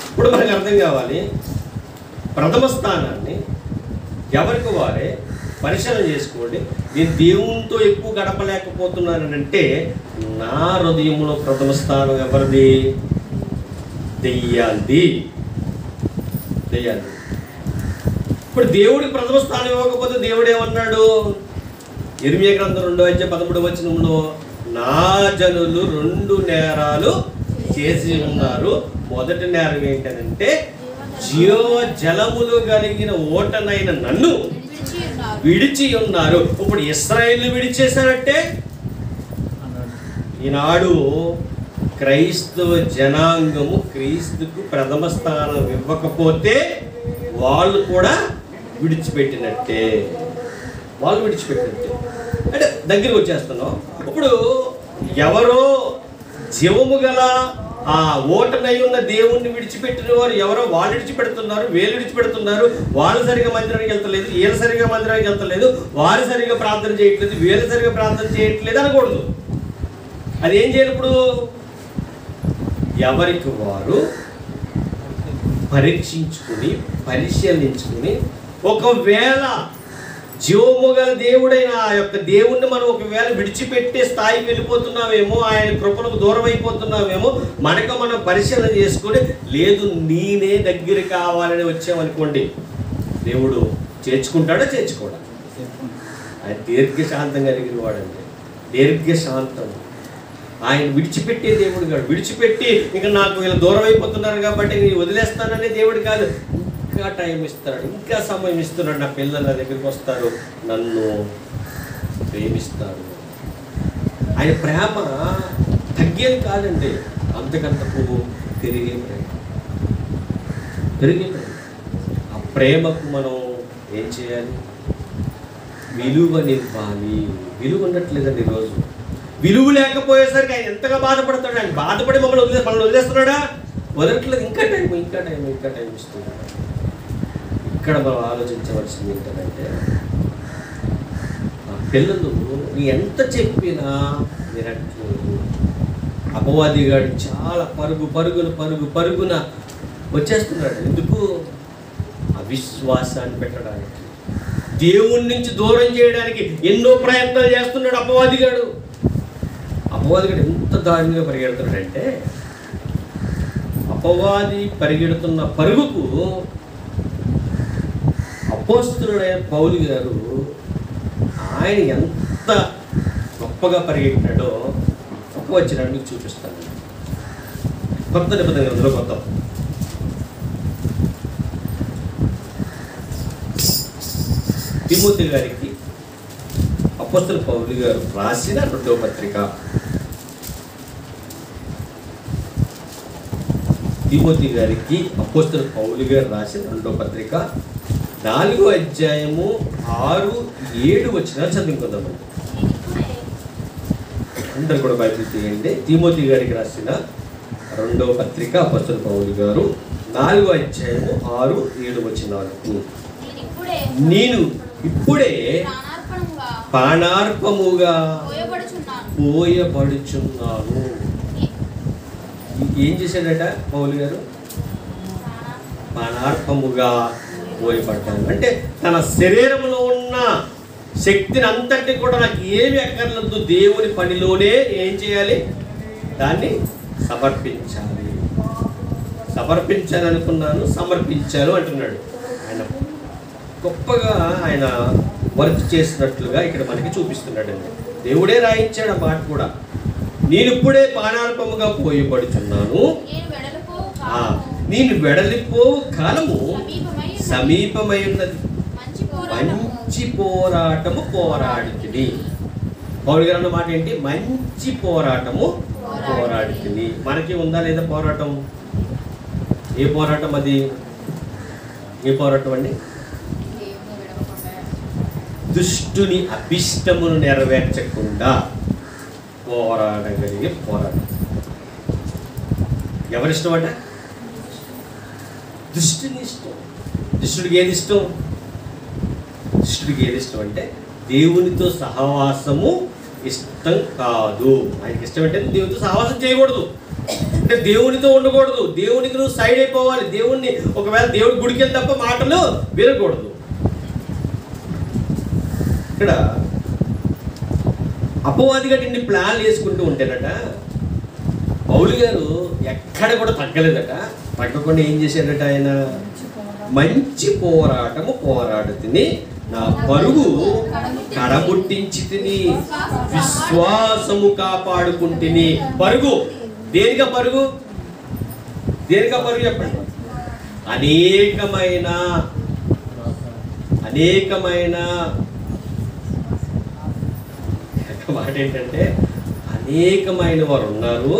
[SPEAKER 1] ఇప్పుడు మనకు అర్థం కావాలి, ప్రథమ స్థానాన్ని ఎవరికి వారే పరిశీలన చేసుకోండి. నేను దేవునితో ఎక్కువ గడపలేకపోతున్నానంటే నా హృదయంలో ప్రథమ స్థానం ఎవరిది? దెయ్యాలది. ఇప్పుడు దేవుడికి ప్రథమ స్థానం ఇవ్వకపోతే దేవుడు ఏమన్నాడు? ఇర్మియా గ్రంథం 2:13 నా జనులు 2 నేరాలు చేసి ఉన్నారు. మొదటి నేరం ఏంటంటే, జీవజలములు కలిగిన ఓటనైన నన్ను విడిచి ఉన్నారు. ఇప్పుడు ఇశ్రాయేలు విడిచేశారంటే ఈనాడు క్రైస్తవ జనాంగము క్రీస్తుకు ప్రథమ స్థానం ఇవ్వకపోతే వాళ్ళు కూడా విడిచిపెట్టినట్టే. వాళ్ళు విడిచిపెట్టినట్టు. అంటే దగ్గరికి వచ్చేస్తున్నాం. ఇప్పుడు ఎవరో జీవము గల ఆ ఓటనై ఉన్న దేవుణ్ణి విడిచిపెట్టిన వారు ఎవరో వాళ్ళు విడిచిపెడుతున్నారు, వీళ్ళు విడిచిపెడుతున్నారు. వాళ్ళు సరిగా మందిరానికి వెళ్తలేదు, వీళ్ళు సరిగా మందిరానికి వెళ్తలేదు, వారు సరిగా ప్రార్థన చేయట్లేదు, వీళ్ళు సరిగా ప్రార్థన చేయట్లేదు అనకూడదు. అది ఏం చేయాలి? ఇప్పుడు ఎవరికి వారు పరీక్షించుకుని పరిశీలించుకుని, ఒకవేళ జీవము గల దేవుడైన ఆ యొక్క దేవుణ్ణి మనం ఒకవేళ విడిచిపెట్టే స్థాయికి వెళ్ళిపోతున్నామేమో, ఆయన కృపలకు దూరం అయిపోతున్నామేమో, మనకు మనం పరిశీలన చేసుకుని, లేదు నేనే దగ్గర కావాలని వచ్చామనుకోండి, దేవుడు చేర్చుకుంటాడా చేర్చుకోడా? ఆయన దీర్ఘశాంతం కలిగిన వాడండి, దీర్ఘశాంతం. ఆయన విడిచిపెట్టే దేవుడు కాదు. విడిచిపెట్టి ఇంకా నాకు వీళ్ళు దూరం అయిపోతున్నారు కాబట్టి నేను వదిలేస్తాననే దేవుడు కాదు. ఇంకా టైం ఇస్తాడు, ఇంకా సమయం ఇస్తున్నాడు. నా పిల్లలు నా దగ్గరికి వస్తారు, నన్ను ప్రేమిస్తారు. ఆయన ప్రేమ తగ్గేది కాదండి, అంతకంతకు పెరిగే ప్రేమ, పెరిగే ప్రేమ. ఆ ప్రేమకు మనం ఏం చేయాలి? విలువనివ్వాలి. విలువ ఉండట్లేదండి ఈరోజు. విలువ లేకపోయేసరికి ఆయన ఎంతగా బాధపడతాడు. ఆయన బాధపడి మనల్ని వదిలేస్తున్నాడా? వదలట్లేదు. ఇంకా టైం ఇస్తున్నాడు. ఇక్కడ మనం ఆలోచించవలసింది ఏంటంటే, ఆ పిల్లలు ఎంత చెప్పినా వినట్లేదు. అపవాదిగాడు చాలా పరుగున వచ్చేస్తున్నాడు. ఎందుకు? అవిశ్వాసాన్ని పెట్టడానికి, దేవుని నుంచి దూరం చేయడానికి ఎన్నో ప్రయత్నాలు చేస్తున్నాడు అపవాదిగాడు. ఎంత దారుణంగా పరిగెడుతున్నాడంటే, అపవాది పరిగెడుతున్న పరుగుకు అపోస్తలుడైన పౌలు గారు ఆయన ఎంత గొప్పగా పరిగెట్టినాడో ఒక వచనాన్ని మీకు చూపిస్తాను. కొత్త నిబంధన గ్రంథంలో కొత్త తిమోతి గారికి అపోస్తలు పౌలు గారు రాసిన 2వ పత్రిక. తిమోతి గారికి అపోస్తలు పౌలు గారు రాసిన 2వ పత్రిక 4వ అధ్యాయము 6-7 వచనాలు చదువుకుందామండి. అందరు కూడా బైబిల్ తీయండి. తిమోతి గారికి రాసిన 2వ పత్రిక అపోస్తలు పౌలు గారు 4వ అధ్యాయము 6-7 వచనాలకు, నేను ఇప్పుడే ప్రాణార్పముగా పోయబడుచున్నాను. ఏం చేశాడట పౌలు గారు? ప్రాణార్పముగా పోయబడ్డాను. అంటే తన శరీరంలో ఉన్న శక్తిని అంతటిని కూడా నాకు ఏమి అక్కర్లేదు, దేవుని పనిలోనే ఏం చేయాలి? దాన్ని సమర్పించాలనుకున్నాను, సమర్పించాను అంటున్నాడు. ఆయన గొప్పగా ఆయన వర్క్ చేసినట్లుగా ఇక్కడ మనకి చూపిస్తున్నాడండి. దేవుడే రాయించాడు ఆ మాట కూడా. నేను ఇప్పుడే ప్రాణార్పముగా పోయబడుచున్నాను, నేను వెడలిపోవు కాలము సమీపమై ఉన్నది, మంచి పోరాటము పోరాడితిని. పౌలు గారు అన్న మాట ఏంటి? మంచి పోరాటము పోరాడితిని. మనకి ఉందా లేదా పోరాటం? ఏ పోరాటం అది? ఏ పోరాటం అండి? దుష్టుని అభిష్టమును నెరవేర్చకుండా పోరాడగలిగే పోరాటం. ఎవరిష్టం అంట? దుష్టుని ఇష్టం. దుష్టుడికి ఏది ఇష్టం? దుష్టుడికి ఏది ఇష్టం అంటే దేవునితో సహవాసము ఇష్టం కాదు. ఆయనకి ఇష్టం అంటే దేవునితో సహవాసం చేయకూడదు, అంటే దేవునితో ఉండకూడదు, దేవునికి నువ్వు సైడ్ అయిపోవాలి. దేవుణ్ణి ఒకవేళ దేవుడి గుడికి వెళ్ళి తప్ప మాటలు వినకూడదు. ఇక్కడ అపవాదిగా ఇన్ని ప్లాన్లు వేసుకుంటూ ఉంటేనట పౌలు గారు ఎక్కడ కూడా తగ్గలేదట. తగ్గకుండా ఏం చేశాడట ఆయన? మంచి పోరాటము పోరాడుతుని, నా పరుగు కడముట్టించి తిని, విశ్వాసము కాపాడుకుంటుని. పరుగు దేనిగా పరుగు? దేనిగా పరుగు చెప్పండి? అనేకమైన మాట ఏంటంటే, అనేకమైన వారు ఉన్నారు,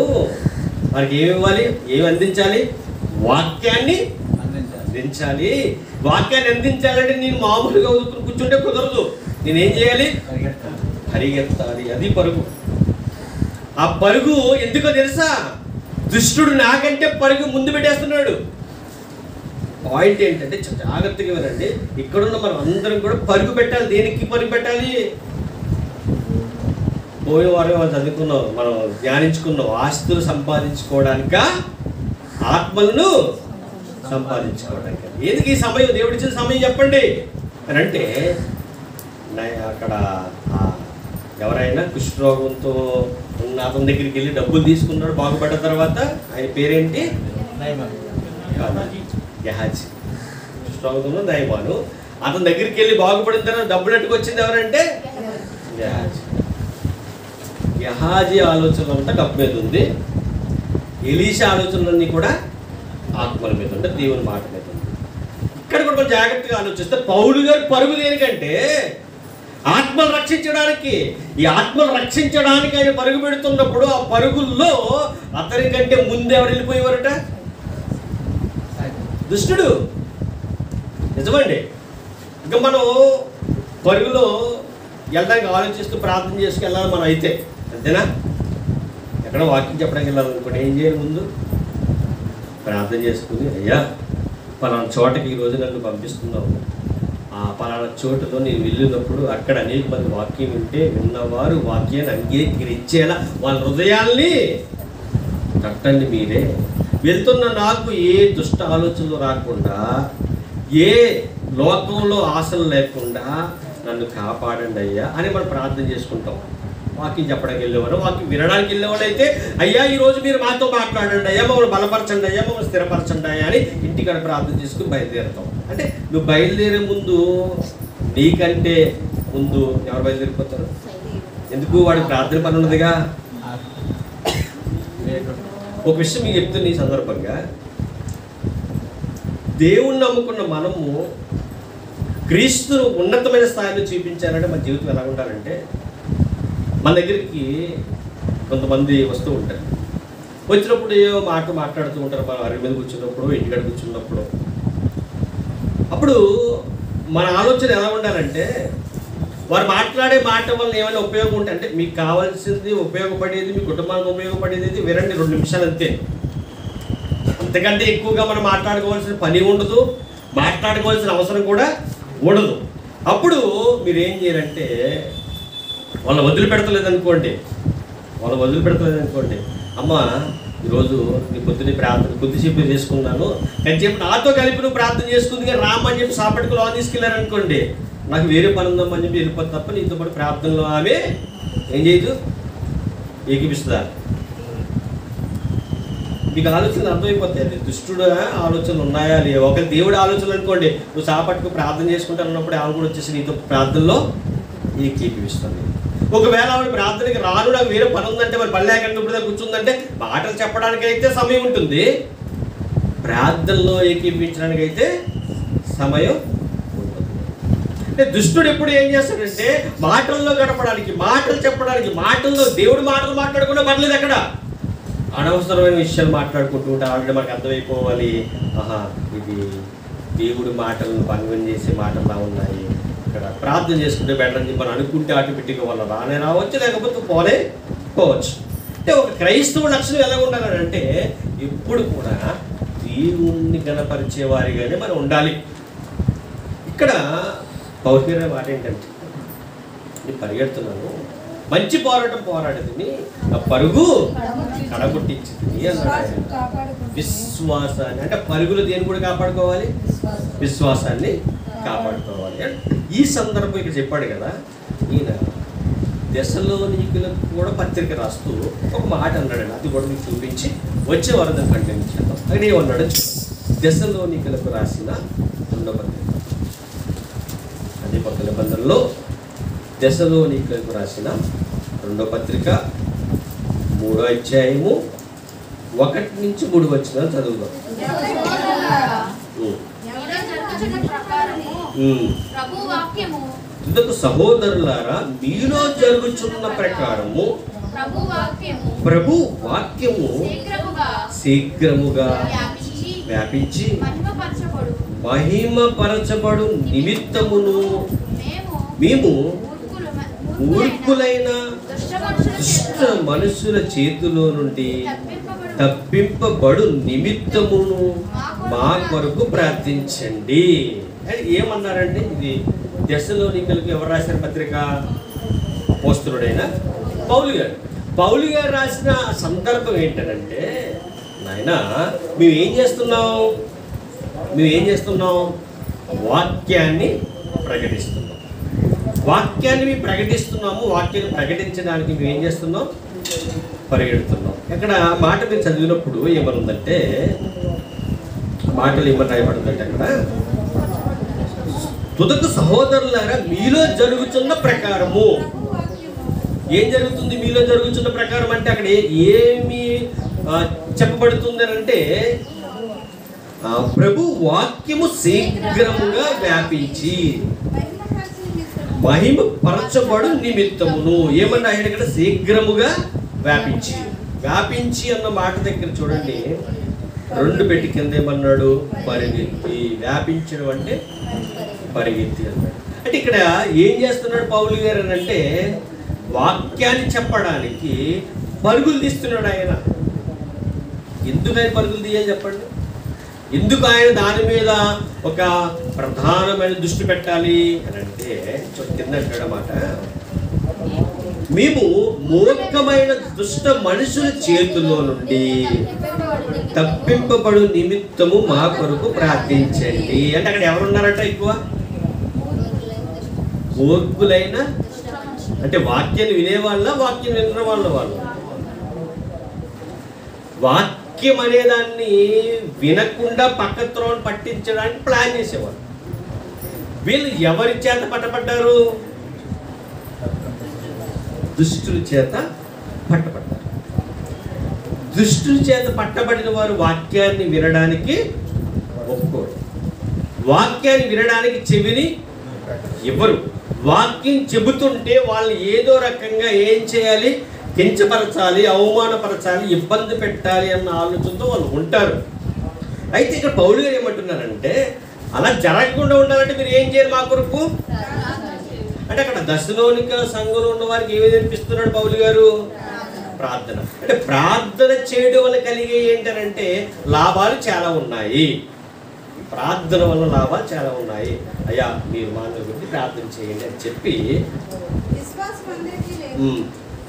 [SPEAKER 1] వారికి ఏమి ఇవ్వాలి? ఏమి అందించాలి? వాక్యాన్ని అందించాలి. వాక్యాన్ని అందించాలంటే నేను మామూలుగా కూర్చుంటే కుదరదు. నేనేం చేయాలి? పరిగెత్తాలి. అది పరుగు. ఆ పరుగు ఎందుకో తెలుసా? దుష్టుడు నాకంటే పరుగు ముందు పెట్టేస్తున్నాడు. పాయింట్ ఏంటంటే జాగ్రత్తగా వినండి. ఇక్కడున్న మనం అందరం కూడా పరుగు పెట్టాలి. దేనికి పరుగు పెట్టాలి? పోయిన వారం మనం చదువుకున్నాం, మనం ధ్యానించుకున్నాం. ఆస్తులు సంపాదించుకోవడానిక, ఆత్మలను సంపాదించుకోవడానికి. ఎందుకు ఈ సమయం, దేవుడు ఇచ్చిన సమయం చెప్పండి అని అంటే, అక్కడ ఎవరైనా కుష్ఠరోగంతో ఉన్న అతని దగ్గరికి వెళ్ళి డబ్బులు తీసుకున్నాడు. బాగుపడ్డ తర్వాత ఆయన పేరేంటి? గెహాజీ. కుష్ఠరోగంతో నయమాను. అతని దగ్గరికి వెళ్ళి బాగుపడిన తర్వాత డబ్బులు ఎట్టుకొచ్చింది ఎవరంటే? గెహాజీ. గెహాజీ ఆలోచనలు అంతా డబ్బు మీద ఉంది. ఎలీషా ఆలోచనలన్నీ కూడా ఆత్మల మీద ఉంటే, దేవుని మాట మీద ఉంది. ఇక్కడ కూడా మనం జాగ్రత్తగా ఆలోచిస్తే పౌలు గారు పరుగు దేనికంటే ఆత్మలు రక్షించడానికి. ఈ ఆత్మలు రక్షించడానికి ఆయన పరుగు పెడుతున్నప్పుడు ఆ పరుగుల్లో అతని కంటే ముందు ఎవరు వెళ్ళిపోయేవారట? దుష్టుడు. నిజమండి. ఇంకా మనం పరుగులో వెళ్ళడానికి ఆలోచిస్తూ ప్రార్థన చేసుకు వెళ్ళాలి మనం అయితే, అంతేనా? ఎక్కడ వాకింగ్ చెప్పడానికి వెళ్ళాలనుకోండి, ఏం చేయాలి? ముందు ప్రార్థన చేసుకుని, అయ్యా పలానా చోటకి ఈరోజు నన్ను పంపిస్తున్నావు, ఆ పలానా చోటులో నేను వెళ్ళినప్పుడు అక్కడ అనేక మంది వాక్యం వింటే విన్నవారు వాక్యాన్ని అంగీకరించేలా వాళ్ళ హృదయాల్ని తట్టండి మీరే. వెళ్తున్న నాకు ఏ దుష్ట ఆలోచనలు రాకుండా, ఏ లోకంలో ఆశలు లేకుండా నన్ను కాపాడండి అయ్యా అని మనం ప్రార్థన చేసుకుంటాం. వాక్యం చెప్పడానికి వెళ్ళేవారు, వాక్యం వినడానికి వెళ్ళేవాళ్ళు అయితే, అయ్యా ఈరోజు మీరు మాతో మాట్లాడండి అయ్యా, మమ్మల్ని బలపరచండి అయ్యా, మమ్మల్ని స్థిరపరచండి అయ్యా అని ఇంటికాడ ప్రార్థన చేసుకుని బయలుదేరుతాం. అంటే నువ్వు బయలుదేరే ముందు నీకంటే ముందు ఎవరు బయలుదేరిపోతారు? ఎందుకు? వాడికి ప్రార్థన పని ఉన్నదిగా. ఒక విషయం మీకు చెప్తున్న ఈ సందర్భంగా, దేవుణ్ణి నమ్ముకున్న మనము క్రీస్తును ఉన్నతమైన స్థాయిలో చూపించాలంటే మన జీవితం ఎలా ఉండాలంటే, మన దగ్గరికి కొంతమంది వస్తూ ఉంటారు. వచ్చినప్పుడు ఏవో మాట్లాడుతూ ఉంటారు. మన అరి మీద కూర్చున్నప్పుడు, ఇంటికాడ కూర్చున్నప్పుడు. అప్పుడు మన ఆలోచన ఎలా ఉండాలంటే, వారు మాట్లాడే మాట వల్ల ఏమైనా ఉపయోగం ఉంటే, అంటే మీకు కావాల్సింది ఉపయోగపడేది, మీ కుటుంబానికి ఉపయోగపడేది వినండి, 2 నిమిషాలు అంతే. అంతకంటే ఎక్కువగా మనం మాట్లాడుకోవాల్సిన పని ఉండదు, మాట్లాడుకోవాల్సిన అవసరం కూడా ఉండదు. అప్పుడు మీరు ఏం చేయాలంటే, వాళ్ళని వదిలిపెడతలేదనుకోండి, అమ్మ ఈరోజు నీ పొద్దున్నే ప్రార్థన కొద్దిసేపు చేసుకున్నాను కానీ చెప్పి నాతో కలిపి నువ్వు ప్రార్థన చేసుకుంది కానీ రామ్మని చెప్పి సాపట్టుకు లోన్ తీసుకెళ్ళారనుకోండి, నాకు వేరే పని ఉందమ్మని చెప్పి వెళ్ళిపోతుంది తప్ప నీతో పాటు ప్రార్థనలో ఆమె ఏం చేయదు, ఏకీపిస్తుందా? మీకు ఆలోచనలు అర్థమైపోతాయి. దుష్టుడు ఆలోచనలు ఉన్నాయా లేవా? ఒకవేళ దేవుడి ఆలోచనలు అనుకోండి, నువ్వు సాపట్టుకు ప్రార్థన చేసుకుంటా ఉన్నప్పుడు ఆమె కూడా వచ్చేసి నీతో ప్రార్థనలో ఏకీపిస్తుంది. ఒకవేళ ఆవిడ ప్రార్థనకి రాను, నాకు వేరే పని ఉందంటే, మరి పని లేకుండా ఇప్పుడు కూర్చుందంటే మాటలు చెప్పడానికి అయితే సమయం ఉంటుంది, ప్రార్థనలో ఏకీపించడానికి అయితే సమయం ఉంటుంది. అంటే దుష్టుడు ఎప్పుడు ఏం చేస్తాడంటే మాటల్లో గడపడానికి, మాటలు చెప్పడానికి, మాటల్లో దేవుడి మాటలు మాట్లాడకుండా పర్లేదు, అక్కడ అనవసరమైన విషయాలు మాట్లాడుకుంటూ ఉంటే ఆల్రెడీ మనకు అర్థమైపోవాలి, ఆహా ఇది దేవుడి మాటలను భంగం చేసే మాటలా ఉన్నాయి, ఇక్కడ ప్రార్థన చేసుకుంటే బెటర్ అని మనం అనుకుంటే ఆటోమేటిక్గా వల్ల రానే రావచ్చు, లేకపోతే పోనే పోవచ్చు. అంటే ఒక క్రైస్తవ లక్షణం ఎలా ఉండాలంటే ఎప్పుడు కూడా దేవుణ్ణి గణపరిచే వారిగానే మనం ఉండాలి. ఇక్కడ పౌర్ణిమ మాట ఏంటంటే, నేను పరిగెడుతున్నాను, మంచి పోరాటం పోరాడేది, ఆ పరుగు కడగొట్టించింది అన్నాడు. విశ్వాసాన్ని, అంటే పరుగులు దేని కూడా కాపాడుకోవాలి, విశ్వాసాన్ని కాపాడుకోవాలి. ఈ సందర్భం ఇక్కడ చెప్పాడు కదా, ఈయన దశలోనికులకు కూడా పత్రిక రాస్తూ ఒక మాట అన్నాడు. అది కూడా మీకు చూపించి వచ్చే వారం దాన్ని కంటిన్యూ చేద్దాం. అక్కడ ఏమన్నాడు, దశలోనికులకు రాసిన 2వ పత్రిక, అదే కొత్త నిబంధనలో దశలోనికులకు రాసిన 2వ పత్రిక 3వ అధ్యాయము 1 నుంచి 3 వచనాలు చదువుదాం. సహోదరులారా, మీలో జరుగుచున్న ప్రకారము ప్రభు వాక్యము శీఘ్రముగా వ్యాపించి మహిమపరచబడు నిమిత్తమును మేము మూర్ఖులైన దుష్ట మనుషుల చేతిలో నుండి తప్పింపబడు నిమిత్తమును మా కొరకు ప్రార్థించండి అని ఏమన్నారండి? ఇది దెస్సలోనికలకు ఎవరు రాసిన పత్రిక? అపోస్తలుడైన పౌలు గారు. పౌలు గారు రాసిన సందర్భం ఏంటంటే, నాయనా మేము ఏం చేస్తున్నాం? వాక్యాన్ని ప్రకటిస్తున్నాం. వాక్యాన్ని మేము ప్రకటిస్తున్నాము. వాక్యాన్ని ప్రకటించడానికి మేము ఏం చేస్తున్నాం? పరిగెడుతున్నాం. ఇక్కడ మాట మీరు చదివినప్పుడు ఏమనుందంటే, మాటలు ఏమని రాయబడుతుందంటే, అక్కడ తుదకు సహోదరులారా మీలో జరుగుతున్న ప్రకారము. ఏం జరుగుతుంది మీలో జరుగుతున్న ప్రకారం అంటే అక్కడ ఏమి చెప్పబడుతుంది అంటే, ప్రభు వాక్యము శీఘ్రముగా వ్యాపించి మహిమ పరచబడు నిమిత్తమును. ఏమన్నా ఆయన ఇక్కడ శీఘ్రముగా వ్యాపించి అన్న మాట దగ్గర చూడండి, 2 పెట్టి కింద ఏమన్నాడు? పరిగెత్తి. వ్యాపించడం అంటే పరిగెత్తి అన్నాడు. అంటే ఇక్కడ ఏం చేస్తున్నాడు పౌలు గారు అని అంటే, వాక్యాన్ని చెప్పడానికి పరుగులు తీస్తున్నాడు ఆయన. ఎందుకు ఆయన పరుగులు తీయాలి చెప్పండి? ఎందుకు ఆయన దాని మీద ఒక ప్రధానమైన దృష్టి పెట్టాలి అని అంటే, కింద అంటాడన్నమాట, మేము మూర్ఖమైన దుష్ట మనుషుల చేతుల్లో నుండి తప్పింపబడు నిమిత్తము మా కొరకు ప్రార్థించండి అంటే అక్కడ ఎవరున్నారట? ఎక్కువ మూర్ఖులైన అంటే వాక్యాన్ని వినేవాళ్ళ, వాక్యం విన్న వాళ్ళు. వాక్యం అనేదాన్ని వినకుండా పక్కత్రోని పట్టించడానికి ప్లాన్ చేసేవాళ్ళు. వీళ్ళు ఎవరి చేత పట్టబడ్డారు? దుష్టుల చేత పట్టబడ్డారు. దుష్టుల చేత పట్టబడిన వారు వాక్యాన్ని వినడానికి ఒప్పుకోరు. వాక్యాన్ని వినడానికి చెవిని ఇవ్వరు. వాక్యం చెబుతుంటే వాళ్ళని ఏదో రకంగా ఏం చేయాలి? కించపరచాలి, అవమానపరచాలి, ఇబ్బంది పెట్టాలి అన్న ఆలోచనతో వాళ్ళు ఉంటారు. అయితే ఇక్కడ పౌలు గారు ఏమంటున్నారంటే, అలా జరగకుండా ఉండాలంటే మీరు ఏం చేయాలి మా కొరకు అంటే, అక్కడ దశలోనిక సంఘంలో ఉన్న వారికి ఏమి నేర్పిస్తున్నాడు పౌలు గారు? ప్రార్థన. అంటే ప్రార్థన చేయడం వల్ల కలిగే ఏంటంటే లాభాలు చాలా ఉన్నాయి. ప్రార్థన వల్ల లాభాలు చాలా ఉన్నాయి. అయ్యా మీరు మా గురించి ప్రార్థన చేయండి అని చెప్పి,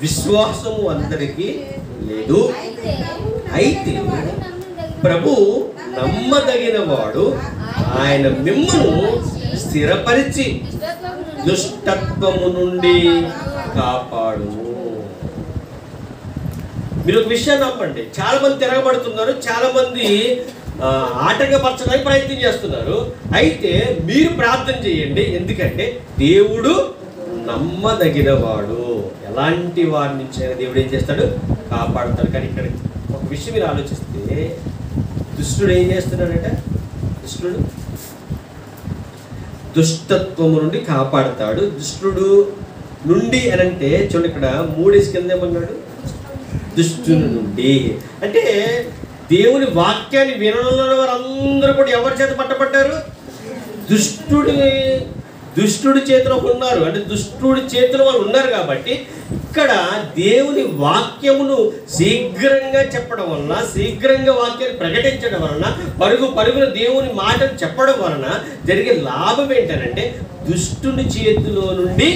[SPEAKER 1] విశ్వాసము అందరికీ లేదు, అయితే ప్రభు నమ్మదగిన వాడు, ఆయన మిమ్మను స్థిరపరిచి దుష్టత్వము నుండి కాపాడు. మీరు ఒక విషయాన్ని నమ్మండి, చాలా మంది తిరగబడుతున్నారు, చాలా మంది ఆటంకపరచడానికి ప్రయత్నం చేస్తున్నారు. అయితే మీరు ప్రార్థన చేయండి, ఎందుకంటే దేవుడు నమ్మదగినవాడు. ఎలాంటి వారి నుంచి అయినా దేవుడు ఏం చేస్తాడు? కాపాడుతాడు. కానీ ఇక్కడ ఒక విషయం మీరు ఆలోచిస్తే, దుష్టుడు ఏం చేస్తున్నాడంటే, దుష్టుడు దుష్టత్వము నుండి కాపాడుతాడు. దుష్టుడు నుండి అని అంటే చూడండి, ఇక్కడ 3 కింద ఏమన్నాడు? దుష్టుని నుండి. అంటే దేవుని వాక్యాన్ని వినడంలో వారందరూ కూడా ఎవరి చేత పట్టబడ్డారు? దుష్టుడి చేతిలో ఉన్నారు. అంటే దుష్టుడి చేతిలో వాళ్ళు ఉన్నారు. కాబట్టి ఇక్కడ దేవుని వాక్యమును శీఘ్రంగా చెప్పడం వలన, శీఘ్రంగా వాక్యాన్ని ప్రకటించడం వలన, పరుగున దేవుని మాటలు చెప్పడం వలన జరిగే లాభం ఏంటంటే దుష్టుని చేతిలో నుండి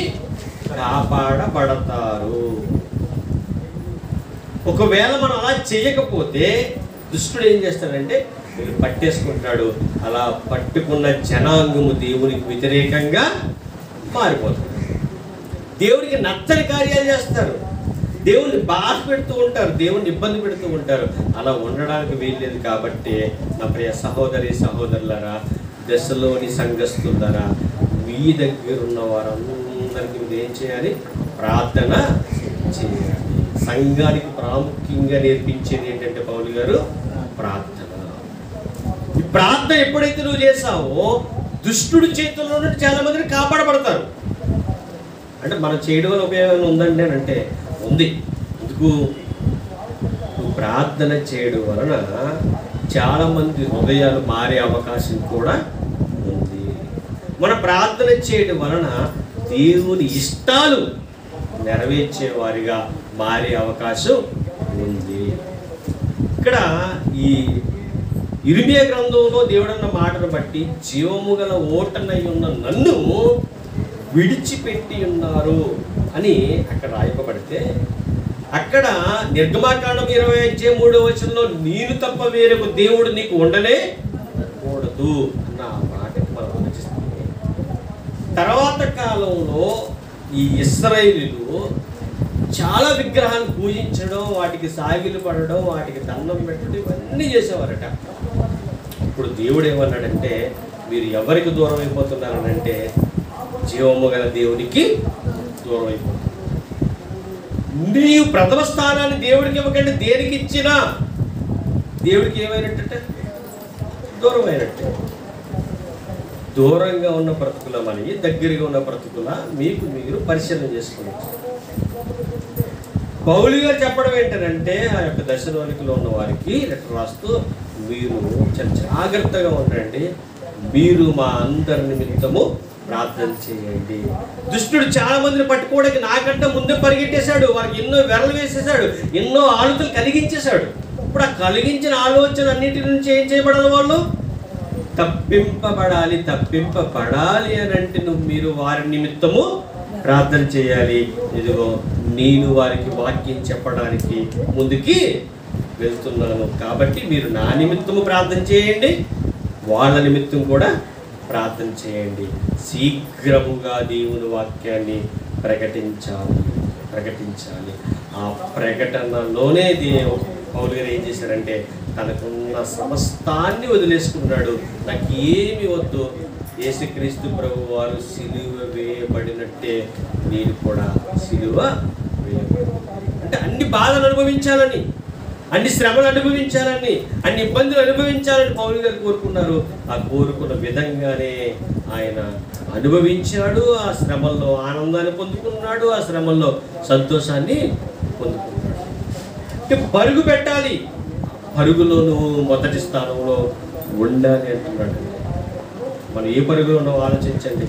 [SPEAKER 1] కాపాడబడతారు. ఒకవేళ మనం అలా చేయకపోతే దుష్టుడు ఏం చేస్తాడంటే పట్టేసుకుంటాడు. అలా పట్టుకున్న జనాంగము దేవునికి వ్యతిరేకంగా మారిపోతుంది. దేవునికి నచ్చని కార్యాలు చేస్తారు, దేవుణ్ణి బాధ పెడుతూ ఉంటారు, దేవుణ్ణి ఇబ్బంది పెడుతూ ఉంటారు. అలా ఉండడానికి వీల్లేదు. కాబట్టి నా ప్రియ సహోదరి సహోదరులారా, దశలోని సంఘస్థులారా, మీ దగ్గర ఉన్న వారందరికీ మీరు ఏం చేయాలి? ప్రార్థన చేయాలి. సంఘానికి ప్రాముఖ్యంగా నేర్పించేది ఏంటంటే పౌలు గారు ప్రార్థన. ఈ ప్రార్థన ఎప్పుడైతే నువ్వు చేసావో దుష్టుడి చేతుల్లో నుండి చాలా మందిని కాపాడబడతారు. అంటే మనం చేయడం వల్ల ఉపయోగం ఉందండి అని అంటే ఉంది. ఎందుకు? నువ్వు ప్రార్థన చేయడం వలన చాలామంది హృదయాలు మారే అవకాశం కూడా ఉంది. మన ప్రార్థన చేయడం వలన దేవుని ఇష్టాలు నెరవేర్చేవారిగా మారే అవకాశం ఉంది. ఇక్కడ ఈ ఇర్మియా గ్రంథంలో దేవుడన్న మాటను బట్టి జీవము గల ఓటనై ఉన్న నన్ను విడిచిపెట్టి ఉన్నారు అని అక్కడ రాయబడితే, అక్కడ నిర్గమాకాండం 20:3 నేను తప్ప వేరొక దేవుడు నీకు ఉండనే కూడదు అన్న మాటకి మనం ఆలోచిస్తాము. తర్వాత కాలంలో ఈ ఇశ్రాయేలీయులు చాలా విగ్రహాలు పూజించడం, వాటికి సాగిలు పడడం, వాటికి దండం పెట్టడం ఇవన్నీ చేసేవారట. ఇప్పుడు దేవుడు ఏమన్నాడంటే, మీరు ఎవరికి దూరం అయిపోతున్నారనంటే జీవము గల దేవునికి దూరం అయిపోతున్నారు. నీవు ప్రథమ స్థానాన్ని దేవుడికి ఇవ్వకండి, దేనికి ఇచ్చినా దేవుడికి ఏమైనట్టే దూరం అయినట్టే. దూరంగా ఉన్న బ్రతుకుల మనకి, దగ్గరగా ఉన్న బ్రతుకుల మీకు మీరు పరిశీలన చేసుకోవచ్చు. పౌలు గారు చెప్పడం ఏంటంటే, ఆ యొక్క దశలోనికలో ఉన్న వారికి లెటర్ రాస్తూ, మీరు చాలా జాగ్రత్తగా ఉండండి, మీరు మా అందరి నిమిత్తము ప్రార్థన చేయండి. దుష్టుడు చాలా మందిని పట్టుకోవడానికి నాకంటే ముందే పరిగెట్టేశాడు, వారికి ఎన్నో వెరలు వేసేసాడు, ఎన్నో ఆలోచనలు కలిగించేశాడు. ఇప్పుడు ఆ కలిగించిన ఆలోచన అన్నిటి నుంచి ఏం చేయబడాలి? వాళ్ళు తప్పింపబడాలి అని అంటే మీరు వారి నిమిత్తము ప్రార్థన చేయాలి. ఇదిగో నేను వారికి వాక్యం చెప్పడానికి ముందుకి వెళ్తున్నాను, కాబట్టి మీరు నా నిమిత్తము ప్రార్థన చేయండి, వాళ్ళ నిమిత్తం కూడా ప్రార్థన చేయండి. శీఘ్రముగా దేవుని వాక్యాన్ని ప్రకటించాలి. ఆ ప్రకటనలోనే పౌలు గారు ఏం చేశారంటే, తనకున్న సమస్తాన్ని వదిలేసుకున్నాడు. నాకు ఏమి వద్దు, యేసుక్రీస్తు ప్రభు వారు సిలువ వేయబడినట్టే నేను కూడా సిలువ వేయబడి, అంటే అన్ని బాధలు అనుభవించాలని, అన్ని శ్రమలు అనుభవించాలని, అన్ని ఇబ్బందులు అనుభవించాలని పౌలు గారు కోరుకున్నారు. ఆ కోరుకున్న విధంగానే ఆయన అనుభవించాడు. ఆ శ్రమల్లో ఆనందాన్ని పొందుకున్నాడు, ఆ శ్రమల్లో సంతోషాన్ని పొందుకున్నాడు. పరుగు పెట్టాలి, పరుగులో నువ్వు మొదటి స్థానంలో ఉండాలి అంటున్నాడు. మనం ఏ పరుగులో ఉన్నామో ఆలోచించండి.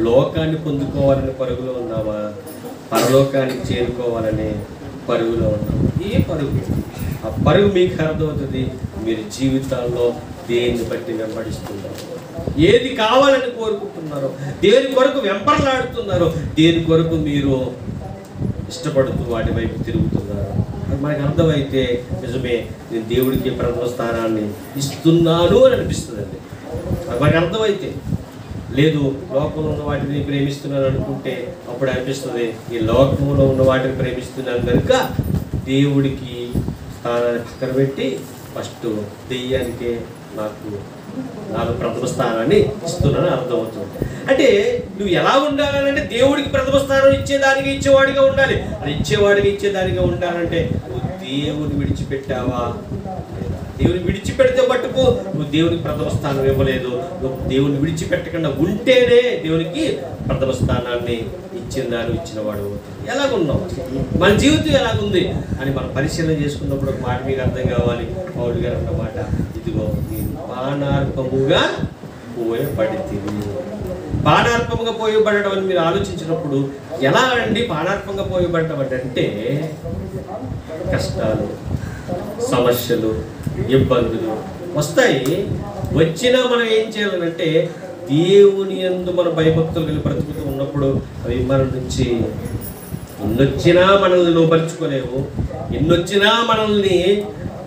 [SPEAKER 1] లోకాన్ని పొందుకోవాలని పరుగులో ఉన్నామా, పరలోకానికి చేరుకోవాలని పరుగులో ఉన్నామా? ఏ పరుగు? ఆ పరుగు మీకు అర్థమవుతుంది మీరు జీవితాల్లో దేన్ని బట్టి వెంబడిస్తున్నారు, ఏది కావాలని కోరుకుంటున్నారో, దేని కొరకు వెంపర్లాడుతున్నారో, దేని కొరకు మీరు ఇష్టపడుతూ వాటి వైపు తిరుగుతున్నారు. మనకు అర్థమైతే నిజమే, నేను దేవుడికి ప్రథమ స్థానాన్ని ఇస్తున్నాను అని అనిపిస్తుందండి. మనకు అర్థమైతే. లేదు, లోకంలో ఉన్న వాటిని ప్రేమిస్తున్నాను అనుకుంటే అప్పుడు అనిపిస్తుంది ఈ లోకంలో ఉన్న వాటిని ప్రేమిస్తున్నాను కనుక దేవుడికి స్థానాన్ని పక్కన పెట్టి ఫస్ట్ దెయ్యానికే నాకు ప్రథమ స్థానాన్ని ఇస్తున్నానని అర్థమవుతుంది. అంటే నువ్వు ఎలా ఉండాలంటే దేవుడికి ప్రథమ స్థానం ఇచ్చేదానికి ఇచ్చేవాడిగా ఉండాలి. అది ఇచ్చేదానిగా ఉండాలంటే నువ్వు దేవుని విడిచిపెట్టావా? దేవుని విడిచిపెడితే మట్టుకు నువ్వు దేవునికి ప్రథమ స్థానం ఇవ్వలేదు. నువ్వు దేవుని విడిచిపెట్టకుండా ఉంటేనే దేవునికి ప్రథమ స్థానాన్ని ఇచ్చిన వాడు అవుతుంది. ఎలాగున్నావు, మన జీవితం ఎలాగుంది అని మనం పరిశీలన చేసుకున్నప్పుడు ఒక మాట మీకు అర్థం కావాలి. పౌలు గారు అన్నమాట, ఇదిగో నేను పానార్పముగా పోయబడితిని. పానార్పముగా పోయబడడం అని మీరు ఆలోచించినప్పుడు ఎలా అండి పానార్పంగా పోయబడడం అంటే, కష్టాలు, సమస్యలు, ఇబ్బందులు వస్తాయి. వచ్చినా మనం ఏం చేయాలంటే దేవుని యందు మన భయభక్తులు కలిగి బ్రతుకుతూ ఉన్నప్పుడు అవి మన నుంచి ఎన్నొచ్చినా మనల్ని లోపరుచుకోలేవు, ఎన్నొచ్చినా మనల్ని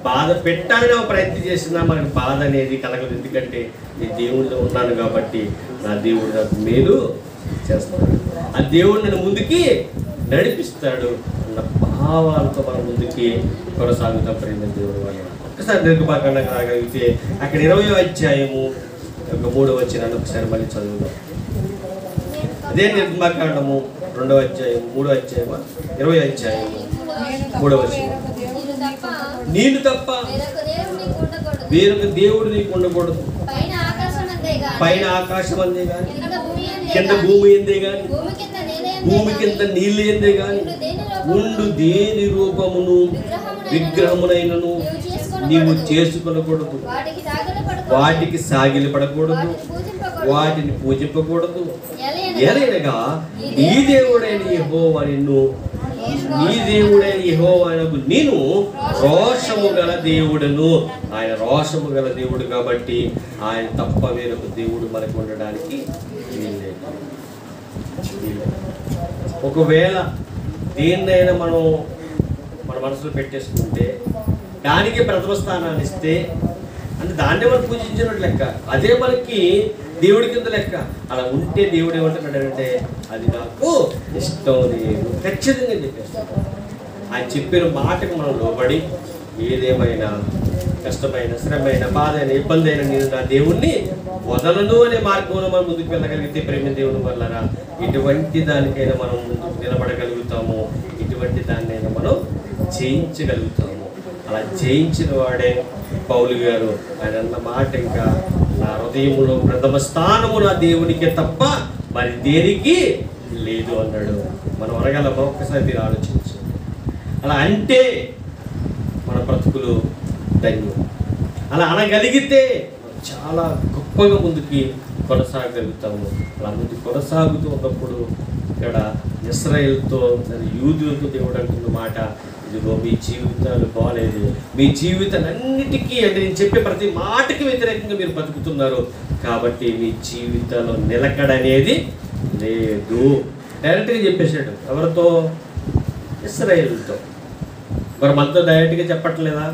[SPEAKER 1] బాధ పెట్టాలని ప్రయత్నం చేసినా మనకి బాధ అనేది కలగదు. ఎందుకంటే నేను దేవుడిలో ఉన్నాను కాబట్టి నా దేవుడు నాకు మేలు చేస్తాడు, ఆ దేవుడు నన్ను ముందుకి నడిపిస్తాడు అన్న భావాలతో మనం ముందుకి కొనసాగుతాం. ప్రేమ దేవుడు వల్ల ఒక్కసారి నిర్గమాకాండం రాగలిగితే అక్కడ 20వ అధ్యాయము 3వ వచనాన్ని ఒకసారి మళ్ళీ చదువుదాం. అదే నిర్గమాకాండము 2వ అధ్యాయం 3వ అధ్యాయము 20వ అధ్యాయము 3వ వచనం. నేను తప్ప వేరొక దేవుడు నీకు ఉండకూడదు. పైన ఆకాశం అందే గాని, కింద భూమి ఎందే గాని, భూమి కింద నీళ్ళు ఎందే గాని ఉండు దేని రూపమును విగ్రహమునైనను నీవు చేసుకొనకూడదు. వాటికి సాగిలి పడకూడదు, వాటిని పూజింపకూడదు. ఎలయనగా నీ దేవుడైన యెహోవా నేను రోషము గల దేవుడను. ఆయన రోషము గల దేవుడు కాబట్టి ఆయన తప్ప వేరొక దేవుడు మనకు ఉండడానికి వీల్లేదు. ఒకవేళ దేన్నైనా మనం మన మనసులో పెట్టేసుకుంటే దానికి ప్రథమ స్థానాన్ని ఇస్తే అంటే దాన్నే మనం పూజించినట్టు లెక్క, అదే మనకి దేవుడి కింద లెక్క. అలా ఉంటే దేవుడు ఏమంటున్నాడంటే అది నాకు ఇష్టం లేదు ఖచ్చితంగా చెప్పేస్తాడు. ఆయన చెప్పిన మాటకు మనం లోబడి ఏదేమైనా కష్టమైన, శ్రమైన, బాధ అయిన, ఇబ్బంది అయినా నేను నా దేవుణ్ణి వదలను అనే మార్గంలో మనం ముందుకు వెళ్ళగలిగితే ప్రేమ దేవుని వల్లరా ఎటువంటి దానికైనా మనం ముందుకు నిలబడగలుగుతాము, ఎటువంటి దాన్నైనా మనం జయించగలుగుతాము. అలా జయించిన వాడే పౌలు గారు. ఆయన అన్న మాట ఇంకా నా హృదయంలో ప్రథమ స్థానము నా దేవునికే తప్ప మరి దేనికి లేదు అన్నాడు. మనం అనగలమా? ఒక్కసారి మీరు ఆలోచించు. అలా అంటే మన బ్రతుకులు ధన్యం. అలా అనగలిగితే చాలా గొప్పగా ముందుకి కొనసాగలుగుతాము. అలా ముందుకు కొనసాగుతూ ఉన్నప్పుడు ఇక్కడ ఇశ్రాయేలుతో యూదులతో దేవుడు అంటున్న మాట, ఇదిగో మీ జీవితాలు బాగాలేదు, మీ జీవితాలన్నిటికీ అంటే నేను చెప్పే ప్రతి మాటకి వ్యతిరేకంగా మీరు బతుకుతున్నారు కాబట్టి మీ జీవితంలో నిలకడ అనేది లేదు. డైరెక్ట్గా చెప్పేశాడు. ఎవరితో? ఇశ్రాయేలుతో. మరి మనతో డైరెక్ట్గా చెప్పట్లేదా?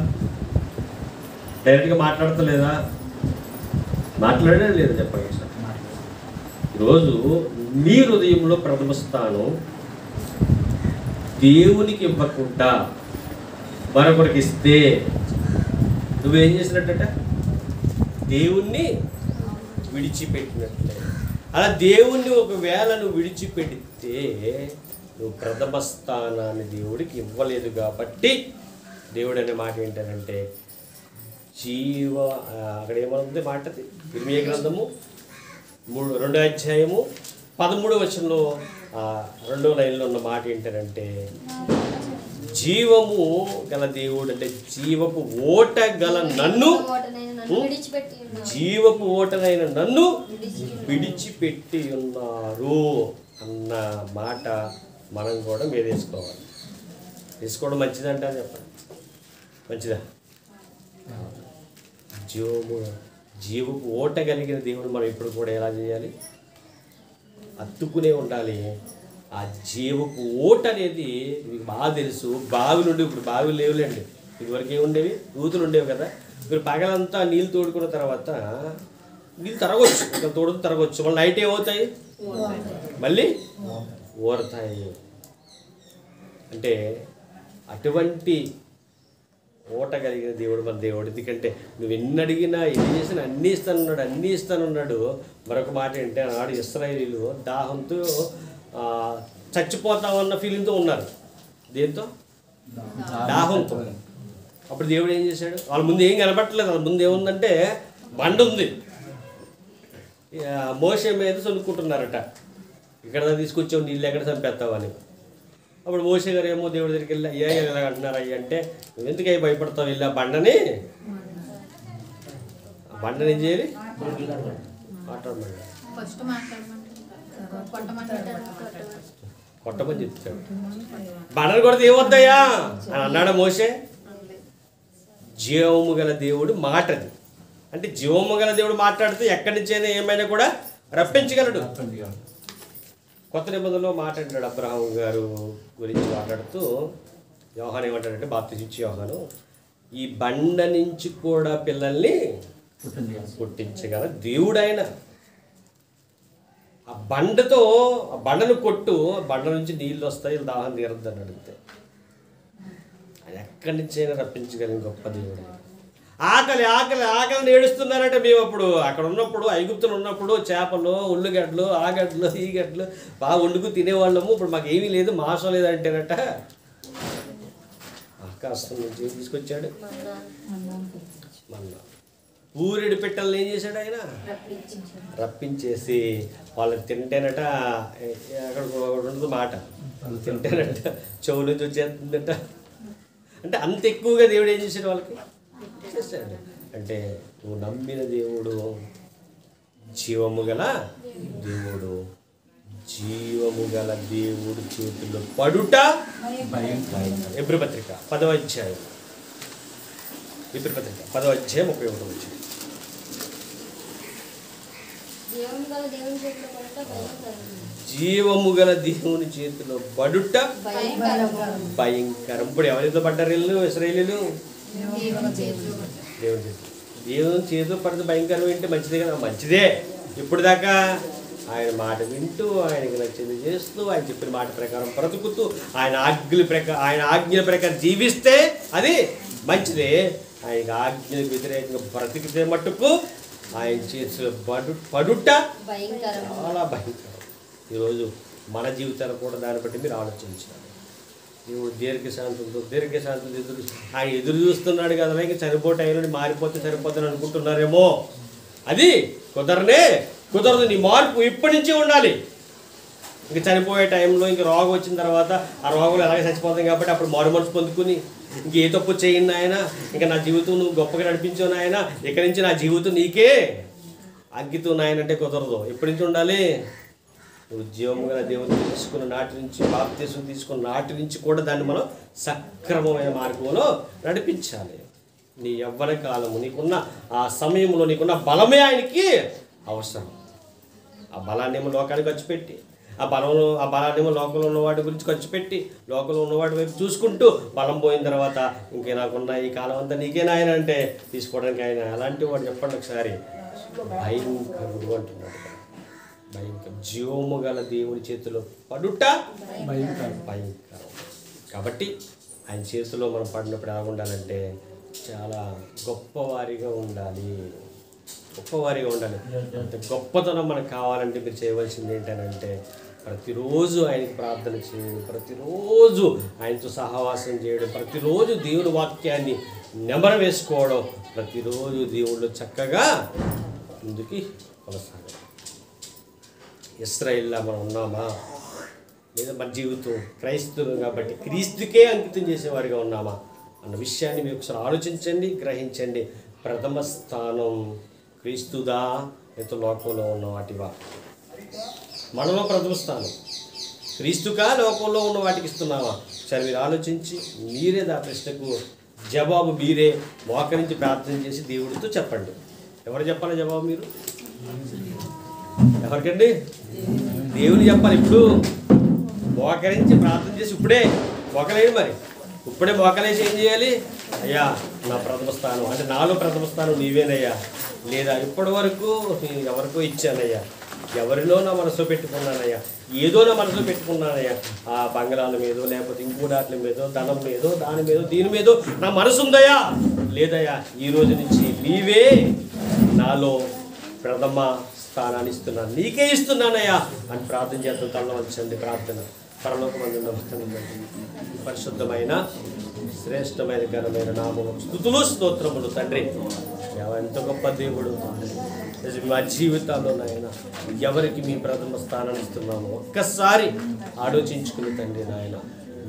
[SPEAKER 1] డైరెక్ట్గా మాట్లాడతలేదా? మాట్లాడడం లేదు. చెప్పండి. ఈరోజు నీ హృదయంలో ప్రథమ స్థానం దేవునికి ఇవ్వకుండా మరొకరికి ఇస్తే నువ్వేం చేసినట్ట? దేవుణ్ణి విడిచిపెట్టినట్లే. అలా దేవుణ్ణి ఒకవేళ నువ్వు విడిచిపెడితే నువ్వు ప్రథమ స్థానాన్ని దేవుడికి ఇవ్వలేదు కాబట్టి దేవుడు అనే మాట ఏంటంటే అక్కడ ఏమనుంది మాటది? ఇర్మీయా గ్రంథము 2వ అధ్యాయము 13వ వచనంలో 2వ లైన్లో ఉన్న మాట ఏంటంటే జీవము గల దేవుడు అంటే జీవపు ఓట గల నన్ను, జీవపు ఓటనైన నన్ను విడిచిపెట్టి ఉన్నారు అన్న మాట మనం కూడా మీద వేసుకోవాలి. వేసుకోవడం మంచిదంట చెప్పండి. మంచిదా? జీవపు ఓట కలిగిన దేవుడు మనం ఇప్పుడు కూడా ఎలా చేయాలి? అత్తుకునే ఉండాలి. ఆ జీవపు ఓట అనేది మీకు బాగా తెలుసు. బావి నుండి, ఇప్పుడు బావి లేవులేండి, ఇదివరకు ఏముండేవి? యూతులు ఉండేవి కదా. మీరు పగలంతా నీళ్ళు తోడుకున్న తర్వాత నీళ్ళు తరగొచ్చు, ఇక్కడ తోడుకు తరగొచ్చు. మళ్ళీ నైట్ ఏమవుతాయి? మళ్ళీ ఊరతాయి. అంటే అటువంటి ఓట కలిగిన దేవుడు మన దేవుడు. ఎందుకంటే నువ్వు ఎన్ని అడిగినా, ఎన్ని చేసినా అన్నీ ఇస్తానన్నాడు, అన్నీ ఇస్తానన్నాడు. మరొక మాట ఏంటంటే ఆనాడు ఇశ్రాయేలీయులు దాహంతో చచ్చిపోతామన్న ఫీలింగ్తో ఉన్నారు. దేంతో? దాహంతో. అప్పుడు దేవుడు ఏం చేశాడు? వాళ్ళ ముందు ఏం కనబట్టలేదు. వాళ్ళ ముందు ఏముందంటే బండ ఉంది. మోషే మీద చదువుకుంటున్నారట, ఇక్కడ తీసుకొచ్చావు నీళ్ళు ఎక్కడ చంపేస్తావని. అప్పుడు మోషే గారు ఏమో దేవుడి దగ్గరికి వెళ్ళి అయ్యా ఇలా అంటున్నారు అయ్యా అంటే, నువ్వు ఎందుకు అయ్యి భయపడతావు? వెళ్ళి ఆ బండని ఏం చేయాలి? మాట్లాడమండి, కొట్టమని చెప్తాడు. బండను కొడితే ఏమొద్దయ్యా అని అన్నాడు మోషే. జీవము గల దేవుడు మాటది. అంటే జీవము గల దేవుడు మాట్లాడితే ఎక్కడి నుంచైనా ఏమైనా కూడా రప్పించగలడు. కొత్త నిబంధనలో మాట్లాడాడు అబ్రహాం గారు గురించి మాట్లాడుతూ. యోహాను ఏమంటాడంటే, బాప్తిస్మిచ్చే యోహాను, ఈ బండ నుంచి కూడా పిల్లల్ని పుట్టించగల దేవుడు ఆయన. ఆ బండను కొట్టు, బండ నుంచి నీళ్ళు వస్తాయి, దాహం తీరద్దు అని అడిగితే అది ఎక్కడి నుంచి అయినా రప్పించగలిగిన గొప్ప దేవుడు. ఆకలి ఆకలి ఆకలిని ఏడుస్తున్నారంటే మేము అప్పుడు అక్కడ ఉన్నప్పుడు, ఐగుప్తులు ఉన్నప్పుడు చేపలు, ఉల్లిగడ్డలు, ఆ గడ్డలు, ఈ గడ్డలు బాగా వండుకు తినేవాళ్ళము. ఇప్పుడు మాకు ఏమీ లేదు, మాంసం లేదంటేనట ఆకాశం నుంచి తీసుకొచ్చాడు మన్నా. ఊరిడి పెట్టాలని ఏం చేశాడు ఆయన? రప్పించేసి వాళ్ళకి తింటేనట, అక్కడ ఉండదు మాట, తింటేనట చెవు నుంచి వచ్చేస్తుందట. అంటే అంత ఎక్కువగా దేవుడు ఏం చేశాడు? వాళ్ళకి చేశాడు. అంటే నువ్వు నమ్మిన దేవుడు జీవము గల దేవుడు. జీవము గల దేవుడు చేతుల్లో పడుట ఎబ్రీ పత్రిక 10వ అధ్యాయం, ఎబ్రీ పత్రిక 10వ అధ్యాయం 31వ వచనం. జీవము గల దేవుని చేతిలో పడుట భయంకరం. ఇప్పుడు ఎవరితో పడ్డారు వీళ్ళు? ఇశ్రాయేలీయులు. దేవుని చేతిలో పడితే భయంకరం ఏంటి? మంచిదే కదా, మంచిదే. ఇప్పుడు దాకా ఆయన మాట వింటూ, ఆయనకి నచ్చింది చేస్తూ, ఆయన చెప్పిన మాట ప్రకారం బ్రతుకుతూ, ఆయన ఆజ్ఞల ప్రకారం జీవిస్తే అది మంచిదే. ఆయనకి ఆజ్ఞలకు వ్యతిరేకంగా బ్రతికితే మట్టుకు ఆయన చేతిలో పడుట చాలా భయంకరం. ఈరోజు మన జీవితాలు కూడా దాన్ని బట్టి మీరు ఆలోచించాలి. నువ్వు దీర్ఘశాంతంతో ఆయన ఎదురు చూస్తున్నాడు కదా, ఇంకా చనిపోతే అయినా మారిపోతే సరిపోతుంది అనుకుంటున్నారేమో. అది కుదరదు. నీ మార్పు ఇప్పటి నుంచే ఉండాలి. ఇంక చనిపోయే టైంలో ఇంక రోగం వచ్చిన తర్వాత ఆ రోగంలో ఎలాగే చచ్చిపోతాం కాబట్టి అప్పుడు మారు మనసు పొందుకుని ఇంక ఏ తప్పు చేయండి ఆయన, ఇంకా నా జీవితం నువ్వు గొప్పగా నడిపించావు నాయన, ఇక్కడి నుంచి నా జీవితం నీకే అంకితం నాయన అంటే కుదరదు. ఎప్పటి నుంచి ఉండాలి? నువ్వు జీవము గల దేవుని తీసుకున్న నాటి నుంచి, బాప్తిసం తీసుకున్న నాటి నుంచి కూడా దాన్ని మనం సక్రమమైన మార్గంలో నడిపించాలి. నీ యవ్వన కాలము, నీకున్న ఆ సమయంలో నీకున్న బలమే ఆయనకి అవసరం. ఆ బలాన్నేమో లోకానికి ఖర్చు పెట్టి, ఆ బలాన్నేమో లోకంలో ఉన్న వాటి గురించి ఖర్చు పెట్టి, లోకంలో ఉన్నవాటి వైపు చూసుకుంటూ బలం పోయిన తర్వాత ఇంకే నాకున్న ఈ కాలం అంతా నీకేనా ఆయన అంటే తీసుకోవడానికి ఆయన అలాంటి వాడు చెప్పండి ఒకసారి. భయంకరుడు అంటున్నాడు. భయంకరం. జీవము గల దేవుని చేతిలో పడుట భయంకరం. కాబట్టి ఆయన చేతిలో మనం పడినప్పుడు ఎలా ఉండాలంటే చాలా గొప్పవారిగా ఉండాలి. అంత గొప్పతనం మనకు కావాలంటే మీరు చేయవలసింది ఏంటంటే ప్రతిరోజు ఆయనకి ప్రార్థన చేయడం, ప్రతిరోజు ఆయనతో సహవాసం చేయడం, ప్రతిరోజు దేవుని వాక్యాన్ని నెమర వేసుకోవడం, ప్రతిరోజు దేవుళ్ళు చక్కగా ముందుకి కొనసాగడం. ఇశ్రాయేలులా మనం ఉన్నామా? లేదా మన జీవితం క్రైస్తవులు కాబట్టి క్రీస్తుకే అంకితం చేసేవారిగా ఉన్నామా అన్న విషయాన్ని మీరు ఒకసారి ఆలోచించండి, గ్రహించండి. ప్రథమ స్థానం క్రీస్తుదా లేదా లోకంలో ఉన్న వాటివా? మనలో ప్రథమ స్థానం క్రీస్తుకా లోకంలో ఉన్న వాటికి ఇస్తున్నావా? సరే మీరు ఆలోచించి మీరే ఆ ప్రశ్నకు జవాబు మీరే మోకరించి ప్రార్థన చేసి దేవుడితో చెప్పండి. ఎవరు చెప్పాలి జవాబు? మీరు ఎవరికండి? దేవుని చెప్పాలి. ఇప్పుడు మోకరించి ప్రార్థన చేసి ఇప్పుడే మోకలేడు. మరి ఇప్పుడే మోకలేసి ఏం చేయాలి? అయ్యా నా ప్రథమ స్థానం అంటే నాలో ప్రథమ స్థానం నీవేనయ్యా, లేదా ఇప్పటి వరకు ఎవరికో ఇచ్చానయ్యా, ఎవరిలో నా మనసులో పెట్టుకున్నానయ్యా, ఏదో నా మనసులో పెట్టుకున్నానయ్యా, ఆ బంగారాల మీదో లేకపోతే ఇంకోటి మీదో ధనం మీదో దాని మీదో దీని మీదో నా మనసు ఉందయ్యా, లేదయ్యా ఈ రోజు నుంచి నీవే నాలో ప్రథమ స్థానాన్ని ఇస్తున్నాను, నీకే ఇస్తున్నానయ్యా అని ప్రార్థన చేద్దాం. తల్ల వంచండి ప్రార్థన. పరలోకమందున్న పరిశుద్ధమైన శ్రేష్టమైన ఘనమైన నామము స్తుతులు స్తోత్రములు తండ్రి. ఎంత గొప్ప దేవుడు మా జీవితాల్లో నాయన ఎవరికి మీ ప్రథమ స్థానాన్ని ఇస్తున్నాము ఒక్కసారి ఆలోచించుకుని తండ్రి నాయన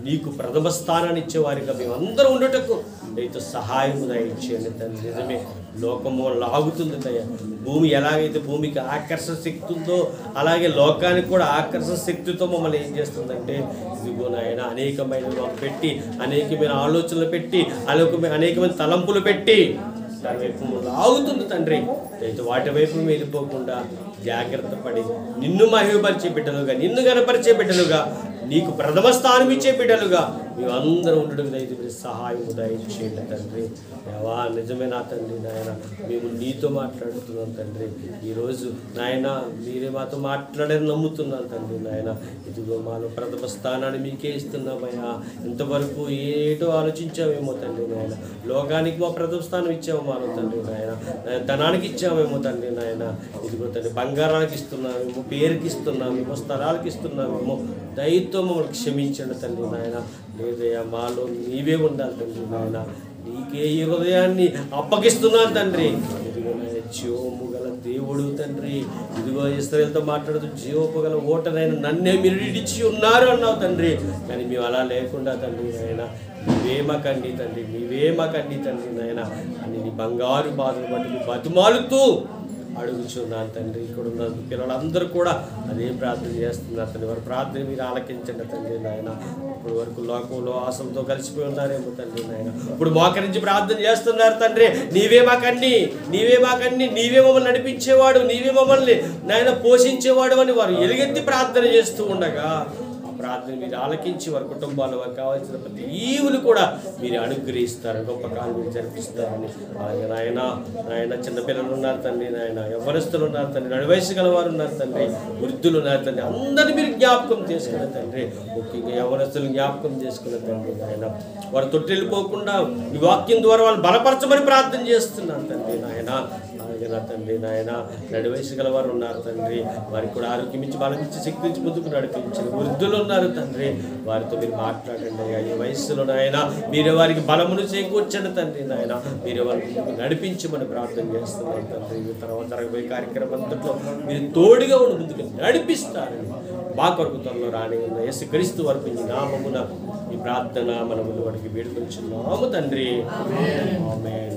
[SPEAKER 1] నీకు ప్రథమ స్థానాన్ని ఇచ్చేవారిగా మేమందరూ ఉండటకు నీతో సహాయం దయచేయండి తండ్రి. నిజమే లోకము లాగుతుంది దయ. భూమి ఎలాగైతే భూమికి ఆకర్షణ శక్తి ఉందో అలాగే లోకానికి కూడా ఆకర్షణ శక్తితో మమ్మల్ని ఏం చేస్తుందంటే ఇదిగో నాయన అనేకమైన పెట్టి, అనేకమైన ఆలోచనలు పెట్టి, అనేకమైన తలంపులు పెట్టి దాని వైపు లాగుతుంది తండ్రి. అయితే వాటి వైపు వెళ్ళిపోకుండా జాగ్రత్త పడి నిన్ను మహిమపరిచే బిడ్డలుగా, నిన్ను గనపరిచే బిడ్డలుగా, నీకు ప్రథమ స్థానం ఇచ్చే బిడ్డలుగా మేమందరం ఉండడం దయచేసి సహాయం దయచేయండి తండ్రి. దేవా నిజమే నా తండ్రి నాయన మేము నీతో మాట్లాడుతున్నాం తండ్రి. ఈరోజు నాయన మీరే మాతో మాట్లాడని నమ్ముతున్నాను తండ్రి నాయన. ఇదిగో మాలో ప్రథమ స్థానాన్ని మీకే ఇస్తున్నామయ్యా. ఇంతవరకు ఏటో ఆలోచించామేమో తండ్రి నాయన, లోకానికి మా ప్రథమ స్థానం ఇచ్చాము మాలో తండ్రి నాయన, ధనానికి ఇచ్చామేమో తండ్రి నాయన, ఇదిగో తండ్రి బంగారానికి ఇస్తున్నామేమో, పేరుకి ఇస్తున్నామేమో, స్థలాలకి ఇస్తున్నామేమో, దయతో మమ్మల్ని క్షమించండి తండ్రి నాయన. లేదయ్యా మాలో నీవే ఉండాలి తండ్రి నాయన. నీకే ఈ హృదయాన్ని అప్పగిస్తున్నాను తండ్రి. జీవము గల దేవుడు తండ్రి. ఇదిగో ఇశ్రాయేలుతో మాట్లాడుతూ జీవపు గల ఓటనైనా నన్నే మీరు ఇడిచి ఉన్నారు అన్నావు తండ్రి. కానీ మేము అలా లేకుండా తండ్రి నాయన నీవే మాకండి తండ్రి, నీవే మాకండి తండ్రి నాయన అని నీ బంగారు బాధలు బట్టి బతిమాలుతూ అడుగుచున్నాను తండ్రి. ఇక్కడ ఉన్న పిల్లలందరూ కూడా అదే ప్రార్థన చేస్తున్నారు తండ్రి. వారి ప్రార్థన మీరు ఆలకించండి తండ్రి నాయన. ఇప్పుడు వరకు లోకంలో ఆశలతో కలిసిపోయి ఉన్నారేమో తండ్రి నాయన, ఇప్పుడు మోకరించి ప్రార్థన చేస్తున్నారు తండ్రి. నీవే మాకన్నీ, నీవే మాకన్నీ, నీవే మమ్మల్ని నడిపించేవాడు, నీవే మమ్మల్ని నాయన పోషించేవాడు అని వారు ఎలుగెత్తి ప్రార్థన చేస్తూ ఉండగా ప్రార్థన మీరు ఆలకించి వారి కుటుంబాల్లో వారికి కావాల్సిన ప్రతి ఈవులు కూడా మీరు అనుగ్రహిస్తారు, గొప్ప కాలం మీరు జరిపిస్తారని. అలాగే నాయన చిన్నపిల్లలు ఉన్నారు తండ్రి నాయన, యవ్వనస్తులు ఉన్నారు తండ్రి, నడివయసు గల వారు ఉన్నారు తండ్రి, వృద్ధులు ఉన్నారు తండ్రి. అందరినీ మీరు జ్ఞాపకం చేసుకున్న తండ్రి. ముఖ్యంగా యవ్వనస్తులు జ్ఞాపకం చేసుకున్న తండ్రి నాయన. వారు తొట్టిల్లిపోకుండా ఈ వాక్యం ద్వారా వాళ్ళు బలపరచమని ప్రార్థన చేస్తున్నాను తండ్రి నాయన. అలాగే నా తండ్రి నాయన నడివయసు గల వారు ఉన్నారు తండ్రి, వారికి కూడా ఆరోగ్యం ఇచ్చి బలం ఇచ్చి శక్తి ఇచ్చి ముందుకు నడిపించండి. వృద్ధులు ఉన్నారు తండ్రి, వారితో మీరు మాట్లాడండి అయ్యా. ఈ వయస్సులో నాయన మీరే వారికి బలమును చేకూర్చండి తండ్రి నాయన. మీరే వారికి నడిపించమని ప్రార్థన చేస్తున్నాను తండ్రి. తర్వాత జరగబోయే కార్యక్రమం అంతట్లో మీరు తోడుగా ఉండి ముందుకు నడిపిస్తారని మా కొరకు త్వరలో రాని ఉన్న యేసుక్రీస్తు వరకు ఈ నామమున ఈ ప్రార్థన మనములు వారికి వేడుకొంచున్నాము తండ్రి. ఆమేన్.